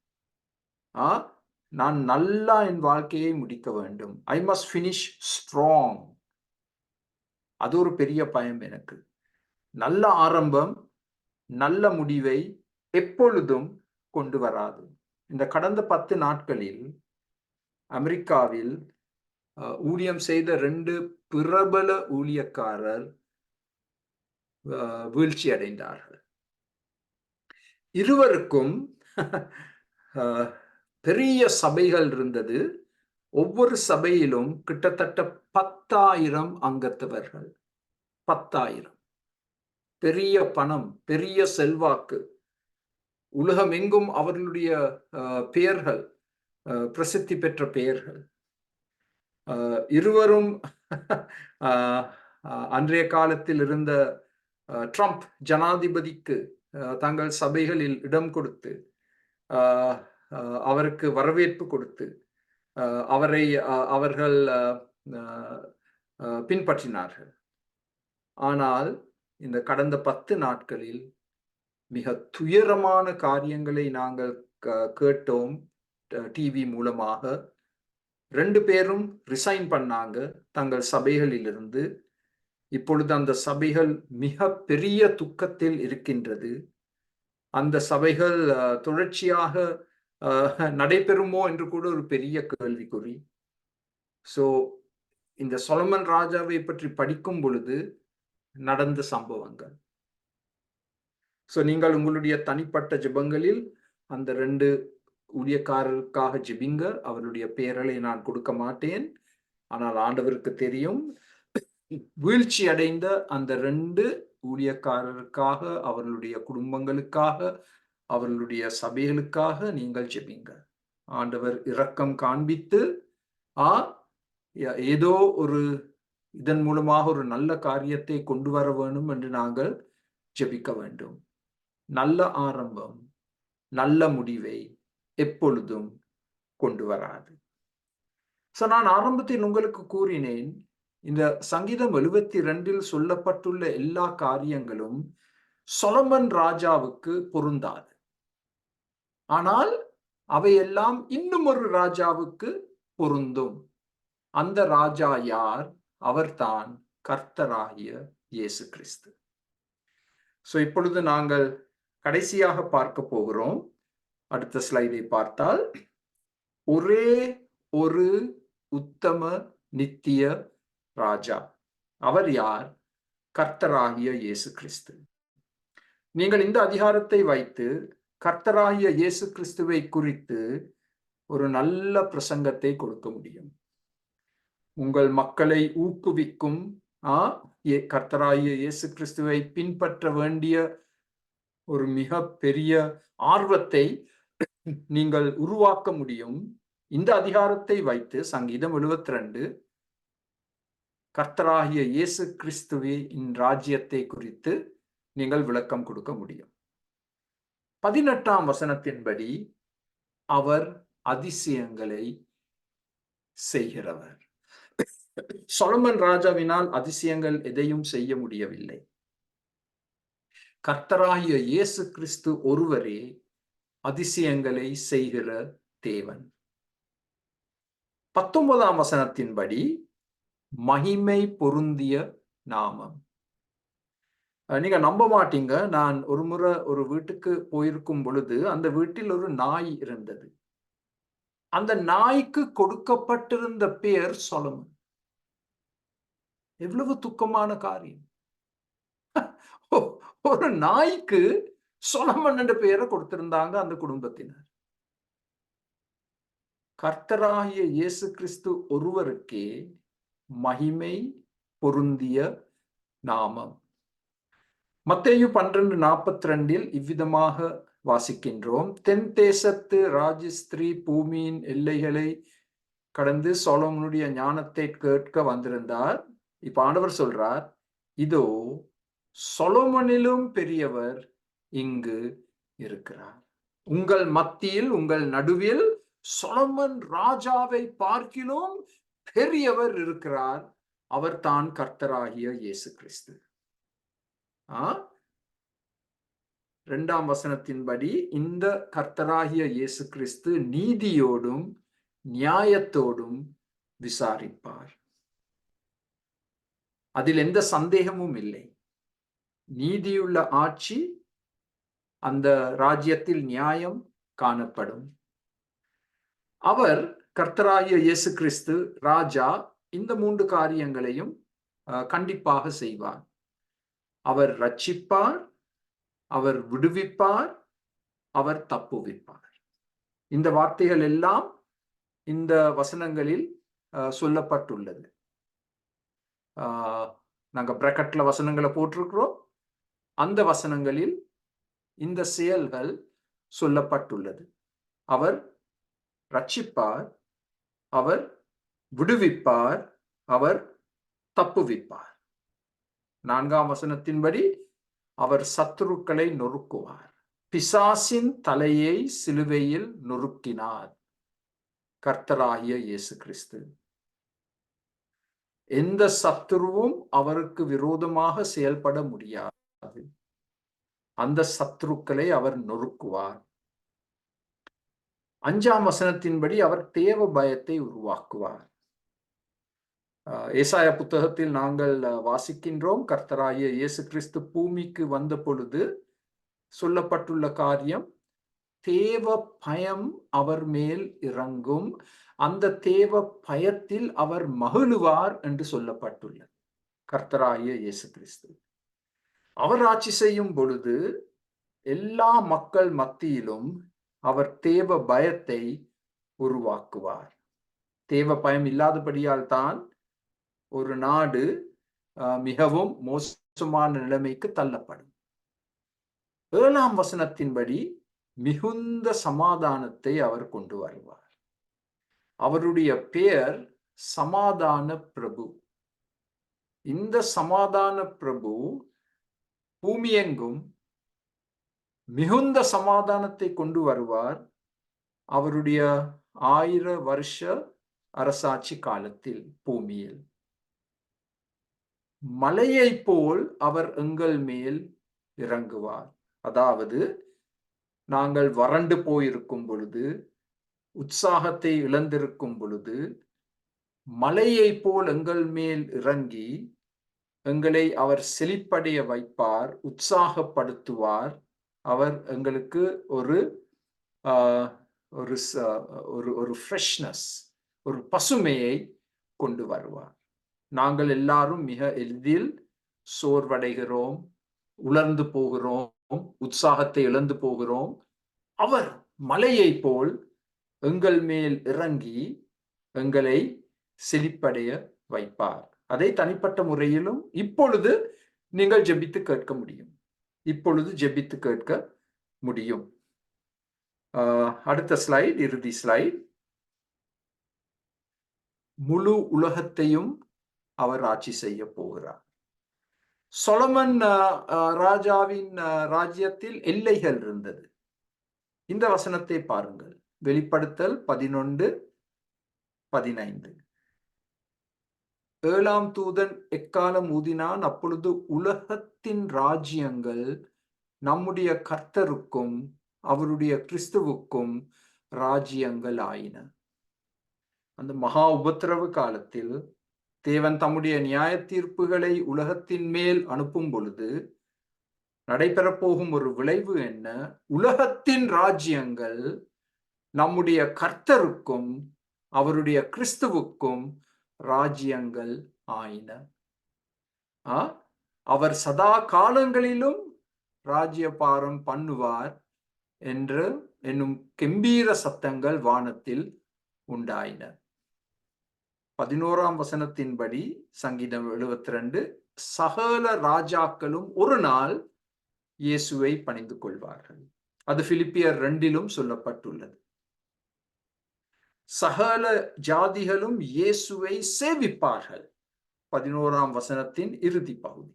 நான் நல்லா என் வாழ்க்கையை முடிக்க வேண்டும். I must finish strong. அது ஒரு பெரிய பயம் எனக்கு. நல்ல ஆரம்பம் நல்ல முடிவை எப்பொழுதும் கொண்டு வராது. இந்த கடந்த 10 நாட்களில் அமெரிக்காவில் ஊழியம் செய்த 2 பிரபல ஊழியக்காரர் வீழ்ச்சி அடைந்தார்கள். இருவருக்கும் பெரிய சபைகள் இருந்தது. ஒவ்வொரு சபையிலும் கிட்டத்தட்ட 10,000 அங்கத்தவர்கள். 10,000. பெரிய பணம், பெரிய செல்வாக்கு. உலகம் எங்கும் அவர்களுடைய பெயர்கள், பிரசித்தி பெற்ற பெயர்கள். இருவரும் அன்றைய காலத்தில் இருந்த ட்ரம்ப் ஜனாதிபதிக்கு தங்கள் சபைகளில் இடம் கொடுத்து அவருக்கு வரவேற்பு கொடுத்து அவர்கள் பின்பற்றினார்கள். ஆனால் இந்த கடந்த 10 நாட்களில் மிக துயரமான காரியங்களை நாங்கள் கேட்டோம். டிவி மூலமாக 2 பேரும் ரிசைன் பண்ணாங்க தங்கள் சபைகளிலிருந்து. இப்பொழுது அந்த சபைகள் மிக பெரிய துக்கத்தில் இருக்கின்றது. அந்த சபைகள் தொடர்ச்சியாக நடைபெறுமோ என்று கூட ஒரு பெரிய கேள்விக்குறி. சோ இந்த சொலமன் ராஜாவை பற்றி படிக்கும் பொழுது நடந்த சம்பவங்கள். சோ நீங்கள் உங்களுடைய தனிப்பட்ட ஜெபங்களில் அந்த 2 ஊழியக்காரருக்காக ஜெபிங்க. அவருடைய பெயர்களை நான் கொடுக்க மாட்டேன். ஆனால் ஆண்டவருக்கு தெரியும். வீழ்ச்சி அடைந்த அந்த 2 ஊழியக்காரருக்காக, அவர்களுடைய குடும்பங்களுக்காக, அவர்களுடைய சபைகளுக்காக நீங்கள் ஜெபிங்க. ஆண்டவர் இரக்கம் காண்பித்து ஏதோ ஒரு இதன் மூலமாக ஒரு நல்ல காரியத்தை கொண்டு வர வேண்டும் என்று நாங்கள் ஜெபிக்க வேண்டும். நல்ல ஆரம்பம் நல்ல முடிவை எப்பொழுதும் கொண்டு வராது. சோ நான் ஆரம்பத்தில் உங்களுக்கு கூறினேன், இந்த சங்கீதம் 72 சொல்லப்பட்டுள்ள எல்லா காரியங்களும் சொலமன் ராஜாவுக்கு பொருந்தாது. ஆனால் அவையெல்லாம் இன்னும் ஒரு ராஜாவுக்கு பொருந்தும். அந்த ராஜா யார்? அவர்தான் கர்த்தராகிய இயேசு கிறிஸ்து. சோ இப்பொழுது நாங்கள் கடைசியாக பார்க்க போகிறோம். அடுத்த ஸ்லைடை பார்த்தால், ஒரே ஒரு உத்தம நித்திய ராஜா. அவர் யார்? கர்த்தராகிய இயேசு கிறிஸ்து. நீங்கள் இந்த அதிகாரத்தை வைத்து கர்த்தராகிய இயேசு கிறிஸ்துவை குறித்து ஒரு நல்ல பிரசங்கத்தை கொடுக்க முடியும். உங்கள் மக்களை ஊக்குவிக்கும் கர்த்தராகிய இயேசு கிறிஸ்துவை பின்பற்ற வேண்டிய ஒரு மிக பெரிய ஆர்வத்தை நீங்கள் உருவாக்க முடியும். இந்த அதிகாரத்தை வைத்து சங்கீதம் 72 கர்த்தராகிய இயேசு கிறிஸ்துவின் ராஜ்யத்தை குறித்து நீங்கள் விளக்கம் கொடுக்க முடியும். 18ஆம் வசனத்தின்படி அவர் அதிசயங்களை செய்கிறவர். சொலமன் ராஜாவினால் அதிசயங்கள் எதையும் செய்ய முடியவில்லை. கர்த்தராகிய இயேசு கிறிஸ்து ஒருவரே அதிசயங்களை செய்கிற தேவன். 19ஆம் வசனத்தின்படி மகிமை பொருந்திய நாமம். நீங்க நம்ப மாட்டீங்க, நான் ஒரு முறை ஒரு வீட்டுக்கு போயிருக்கும் பொழுது அந்த வீட்டில் ஒரு நாய் இருந்தது. அந்த நாய்க்கு கொடுக்கப்பட்டிருந்த பெயர் சொலமன். எவ்வளவு துக்கமான காரியம். ஒரு நாய்க்கு சொலமன் என்ற பெயரை கொடுத்திருந்தாங்க அந்த குடும்பத்தினர். கர்த்தராகிய இயேசு கிறிஸ்து ஒருவருக்கே மகிமை பொருந்திய நாமம். மத்தேயு 12:42 இவ்விதமாக வாசிக்கின்றோம். தென் தேசத்து ராஜஸ்திரீ பூமியின் எல்லைகளை கடந்து சொலோமோனுடைய ஞானத்தை கேட்க வந்திருந்தார். இப்ப ஆண்டவர் சொல்றார், இதோ சொலோமோனிலும் பெரியவர் இங்கு இருக்கிறார். உங்கள் மத்தியில், உங்கள் நடுவில் சொலோமன் ராஜாவை பார்க்கிலும் பெரியவர் இருக்கிறார். அவர் தான் கர்த்தராகிய இயேசு கிறிஸ்து. 2ஆம் வசனத்தின்படி இந்த கர்த்தராகிய இயேசு கிறிஸ்து நீதியோடும் நியாயத்தோடும் விசாரிப்பார். அதில் எந்த சந்தேகமும் இல்லை. நீதியுள்ள ஆட்சி, அந்த ராஜ்யத்தில் நியாயம் காணப்படும். அவர் கர்த்தராகிய இயேசு கிறிஸ்து ராஜா இந்த 3 காரியங்களையும் கண்டிப்பாக செய்வார். அவர் ரட்சிப்பார், அவர் விடுவிப்பார், அவர் தப்புவிப்பார். இந்த வார்த்தைகள் எல்லாம் இந்த வசனங்களில் சொல்லப்பட்டுள்ளது. நாங்க பிராக்கெட்ல வசனங்களை போட்டிருக்கிறோம். அந்த வசனங்களில் இந்த செயல்கள் சொல்லப்பட்டுள்ளது. அவர் ரட்சிப்பார், அவர் விடுவிப்பார், அவர் தப்புவிப்பார். 4ஆம் வசனத்தின்படி அவர் சத்துருக்களை நொறுக்குவார். பிசாசின் தலையை சிலுவையில் நொறுக்கினார் கர்த்தராகிய இயேசு கிறிஸ்து. எந்த சத்துருவும் அவருக்கு விரோதமாக செயல்பட முடியாது. அந்த சத்துருக்களை அவர் நொறுக்குவார். 5ஆம் வசனத்தின்படி அவர் தேவ பயத்தை உருவாக்குவார். ஏசாயா புத்தகத்தில் நாங்கள் வாசிக்கின்றோம், கர்த்தராகிய இயேசு கிறிஸ்து பூமிக்கு வந்த பொழுது சொல்லப்பட்டுள்ள காரியம், தேவ பயம் அவர் மேல் இறங்கும், அந்த தேவ பயத்தில் அவர் மகிழுவார் என்று சொல்லப்பட்டுள்ளது. கர்த்தராகிய இயேசு கிறிஸ்து அவர் ஆட்சி செய்யும் பொழுது எல்லா மக்கள் மத்தியிலும் அவர் தேவ பயத்தை உருவாக்குவார். தேவ பயம் இல்லாதபடியால் தான் ஒரு நாடு மிகவும் மோசமான நிலைமைக்கு தள்ளப்படும். 7ஆம் வசனத்தின்படி மிகுந்த சமாதானத்தை அவர் கொண்டு வருவார். அவருடைய பெயர் சமாதான பிரபு. இந்த சமாதான பிரபு பூமியெங்கும் மிகுந்த சமாதானத்தை கொண்டு வருவார். அவருடைய 1000 வருஷ அரசாட்சி காலத்தில் பூமியில் மலையை போல் அவர் எங்கள் மேல் இறங்குவார். அதாவது நாங்கள் வறண்டு போயிருக்கும் பொழுது, உற்சாகத்தை இழந்திருக்கும் பொழுது, மலையை போல் எங்கள் மேல் இறங்கி எங்களை அவர் செழிப்படைய வைப்பார், உற்சாகப்படுத்துவார். அவர் எங்களுக்கு ஒரு ஃப்ரெஷ்னஸ், ஒரு பசுமையை கொண்டு வருவார். நாங்கள் எல்லாரும் மிக எளிதில் சோர்வடைகிறோம், உலர்ந்து போகிறோம், உற்சாகத்தை இழந்து போகிறோம். அவர் மலையை போல் எங்கள் மேல் இறங்கி எங்களை செழிப்படைய வைப்பார். அதை தனிப்பட்ட முறையிலும் இப்பொழுது நீங்கள் ஜெபித்து கேட்க முடியும். இப்பொழுது ஜெபித்து கேட்க முடியும். அடுத்த ஸ்லைட், இறுதி ஸ்லைட். முழு உலகத்தையும் அவர் ஆட்சி செய்ய போகிறார். சொலமன் ராஜாவின் ராஜ்யத்தில் எல்லைகள் இருந்தது. இந்த வசனத்தை பாருங்கள், வெளிப்படுத்தல் 11:15. 7ஆம் தூதன் எக்காலம் ஊதினான், அப்பொழுது உலகத்தின் ராஜ்யங்கள் நம்முடைய கர்த்தருக்கும் அவருடைய கிறிஸ்துவுக்கும் ராஜ்யங்கள் ஆயின. அந்த மகா உபத்திரவு காலத்தில் தேவன் தம்முடைய நியாய தீர்ப்புகளை உலகத்தின் மேல் அனுப்பும் பொழுது நடைபெறப்போகும் ஒரு விளைவு என்ன? உலகத்தின் ராஜ்யங்கள் நம்முடைய கர்த்தருக்கும் அவருடைய கிறிஸ்துவுக்கும் ராஜ்யங்கள் ஆயின. அவர் சதா காலங்களிலும் ராஜ்யபாரம் பண்ணுவார் என்று என்னும் கெம்பீர சத்தங்கள் வானத்தில் உண்டாயின. 11ஆம் வசனத்தின்படி சங்கீதம் 72, சகல ராஜாக்களும் ஒரு நாள் இயேசுவை பணிந்து கொள்வார்கள். அது பிலிப்பியர் 2 சொல்லப்பட்டுள்ளது. சகல ஜாதிகளும் இயேசுவை சேவிப்பார்கள். 11ஆம் வசனத்தின் இறுதி பகுதி.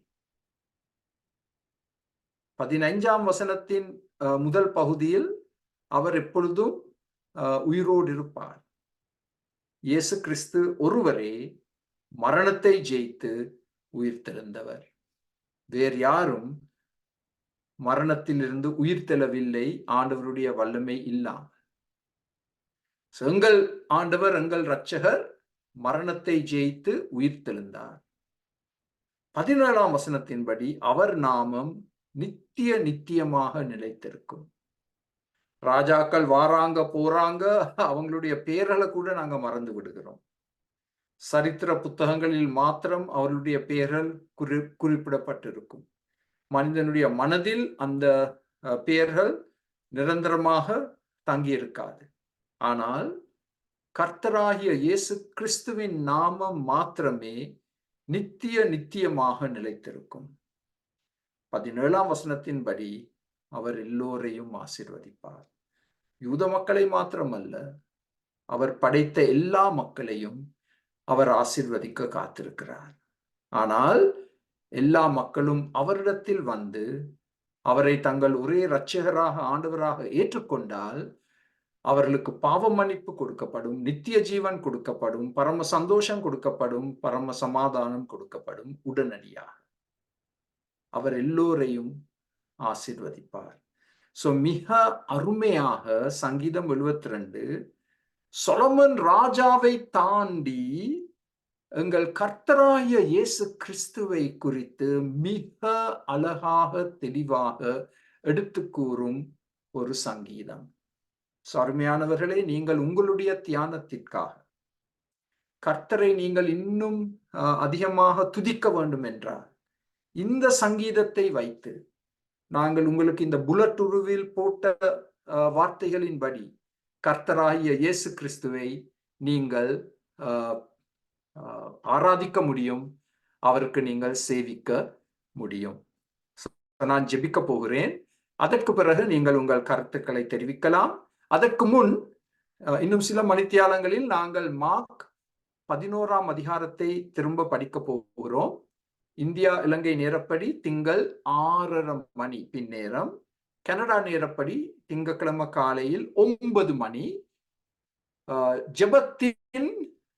15ஆம் வசனத்தின் முதல் பகுதியில் அவர் எப்பொழுதும் உயிரோடு இருப்பார். இயேசு கிறிஸ்து ஒருவரே மரணத்தை ஜெயித்து உயிர்த்தெழுந்தவர். வேறு யாரும் மரணத்திலிருந்து உயிர்த்தெழவில்லை ஆண்டவருடைய வல்லமை இல்லாமல். எங்கள் ஆண்டவர், எங்கள் இரட்சகர் மரணத்தை ஜெயித்து உயிர்த்தெழுந்தார். 17ஆம் வசனத்தின்படி அவர் நாமம் நித்திய நித்தியமாக நிலைத்திருக்கும். ராஜாக்கள் வாராங்க போறாங்க, அவங்களுடைய பெயர்களை கூட நாங்க மறந்து விடுகிறோம். சரித்திர புத்தகங்களில் மாத்திரம் அவர்களுடைய பெயர்கள் குறிப்பிடப்பட்டிருக்கும். மனிதனுடைய மனதில் அந்த பெயர்கள் நிரந்தரமாக தங்கியிருக்காது. ஆனால் கர்த்தராகிய இயேசு கிறிஸ்துவின் நாமம் மாத்திரமே நித்திய நித்தியமாக நிலைத்திருக்கும். 17ஆம் வசனத்தின்படி அவர் எல்லோரையும் ஆசீர்வதிப்பார். யூத மக்களை மாத்திரமல்ல, அவர் படைத்த எல்லா மக்களையும் அவர் ஆசீர்வதிக்க காத்திருக்கிறார். ஆனால் எல்லா மக்களும் அவரிடத்தில் வந்து அவரை தங்கள் ஒரே இரட்சகராக ஆண்டவராக ஏற்றுக்கொண்டால் அவர்களுக்கு பாவ மன்னிப்பு கொடுக்கப்படும், நித்திய ஜீவன் கொடுக்கப்படும், பரம சந்தோஷம் கொடுக்கப்படும், பரம சமாதானம் கொடுக்கப்படும். உடனடியாக அவர் எல்லோரையும் ஆசீர்வதிப்பார். மிக அருமையாக சங்கீதம் 72 சொலொமன் ராஜாவை தாண்டி எங்கள் கர்த்தராகிய இயேசு கிறிஸ்துவை குறித்து மிக அழகாக தெளிவாக எடுத்து கூறும் ஒரு சங்கீதம். அருமையானவர்களே, நீங்கள் உங்களுடைய தியானத்திற்காக கர்த்தரை நீங்கள் இன்னும் அதிகமாக துதிக்க வேண்டும் என்றால் இந்த சங்கீதத்தை வைத்து நாங்கள் உங்களுக்கு இந்த புல்லட் உருவில் போட்ட வார்த்தைகளின்படி கர்த்தராகிய இயேசு கிறிஸ்துவை நீங்கள் ஆராதிக்க முடியும், அவருக்கு நீங்கள் சேவிக்க முடியும். நான் ஜெபிக்க போகிறேன். அதற்கு பிறகு நீங்கள் உங்கள் கருத்துக்களை தெரிவிக்கலாம். அதற்கு முன் இன்னும் சில மணித்தியாலங்களில் நாங்கள் மார்க் 11ஆம் அதிகாரத்தை திரும்ப படிக்க போகிறோம். இந்தியா இலங்கை நேரப்படி திங்கள் 6:30 மணி பின்னேரம், கனடா நேரப்படி திங்கட்கிழமை காலையில் 9 மணி. ஜெபத்தின்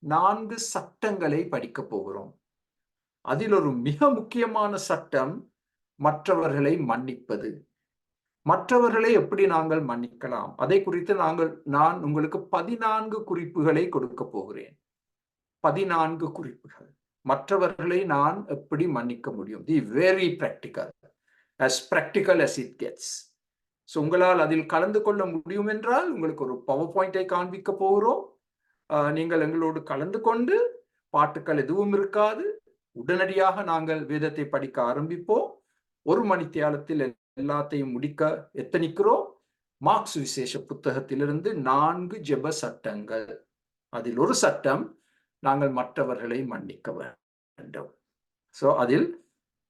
4 சட்டங்களை படிக்க போகிறோம். அதில் ஒரு மிக முக்கியமான சட்டம் மற்றவர்களை மன்னிப்பது. மற்றவர்களை எப்படி நாங்கள் மன்னிக்கலாம், அதை குறித்து நான் உங்களுக்கு 14 குறிப்புகளை கொடுக்க போகிறேன். 14 குறிப்புகள். மற்றவர்களை நான் எப்படி மன்னிக்க முடியும். The very practical, as practical as it gets. உங்களால் அதில் கலந்து கொள்ள முடியும் என்றால் உங்களுக்கு ஒரு பவர் பாயிண்டை காண்பிக்க போகிறோம். நீங்கள் எங்களோடு கலந்து கொண்டு, பாட்டுக்கள் எதுவும் இருக்காது, உடனடியாக நாங்கள் வேதத்தை படிக்க ஆரம்பிப்போம். 1 மணித்தியாலத்தில் எல்லாத்தையும் முடிக்க எத்தனிக்கிறோம். மார்க்ஸ் விசேஷ புத்தகத்திலிருந்து 4 ஜெப சட்டங்கள். அதில் ஒரு சட்டம், நாங்கள் மற்றவர்களை மன்னிக்க வேண்டும். அதில்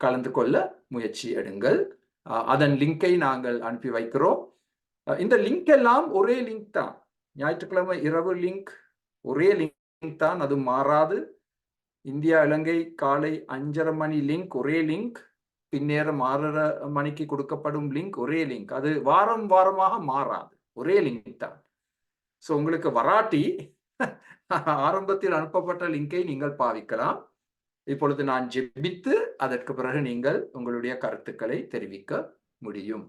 கலந்து கொள்ள முயற்சி எடுங்கள். அதன் லிங்கை நாங்கள் அனுப்பி வைக்கிறோம். இந்த லிங்க் எல்லாம் ஒரே லிங்க் தான். ஞாயிற்றுக்கிழமை இரவு லிங்க் ஒரே லிங்க் தான், அது மாறாது. இந்தியா இலங்கை காலை 5:30 மணி லிங்க் ஒரே லிங்க், பின்னேரம் 6:30 மணிக்கு கொடுக்கப்படும் லிங்க் ஒரே லிங்க். அது வாரமாக மாறாது, ஒரே லிங்க் தான். உங்களுக்கு வராட்டி ஆரம்பத்தில் அனுப்பப்பட்ட லிங்கை நீங்கள் பாவிக்கலாம். இப்பொழுது நான் ஜெபித்து அதற்கு பிறகு நீங்கள் உங்களுடைய கருத்துக்களை தெரிவிக்க முடியும்.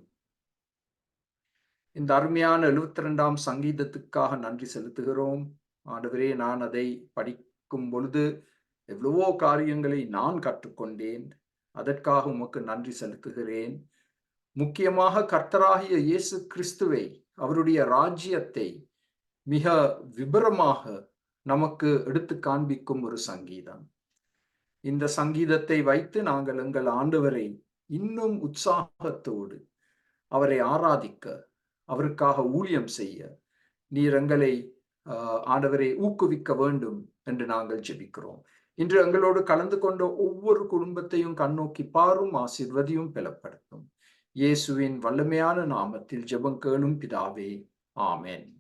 இந்த அருமையான 72ஆம் சங்கீதத்துக்காக நன்றி செலுத்துகிறோம். ஆண்டவரே, நான் அதை படிக்கும் பொழுது எவ்வளவோ காரியங்களை நான் கற்றுக்கொண்டேன். அதற்காக உமக்கு நன்றி செலுத்துகிறேன். முக்கியமாக கர்த்தராகிய இயேசு கிறிஸ்துவை, அவருடைய ராஜ்யத்தை மிக விபரமாக நமக்கு எடுத்து காண்பிக்கும் ஒரு சங்கீதம். இந்த சங்கீதத்தை வைத்து நாங்கள் எங்கள் ஆண்டவரை இன்னும் உற்சாகத்தோடு அவரை ஆராதிக்க, அவருக்காக ஊழியம் செய்ய நீர் எங்களை ஆண்டவரை ஊக்குவிக்க வேண்டும் என்று நாங்கள் ஜெபிக்கிறோம். இன்று எங்களோடு கலந்து கொண்ட ஒவ்வொரு குடும்பத்தையும் கண்ணோக்கி பாரும், ஆசீர்வதியும், பலப்படுத்தும். இயேசுவின் வல்லமையான நாமத்தில் ஜெபம் கேளும் பிதாவே, ஆமென்.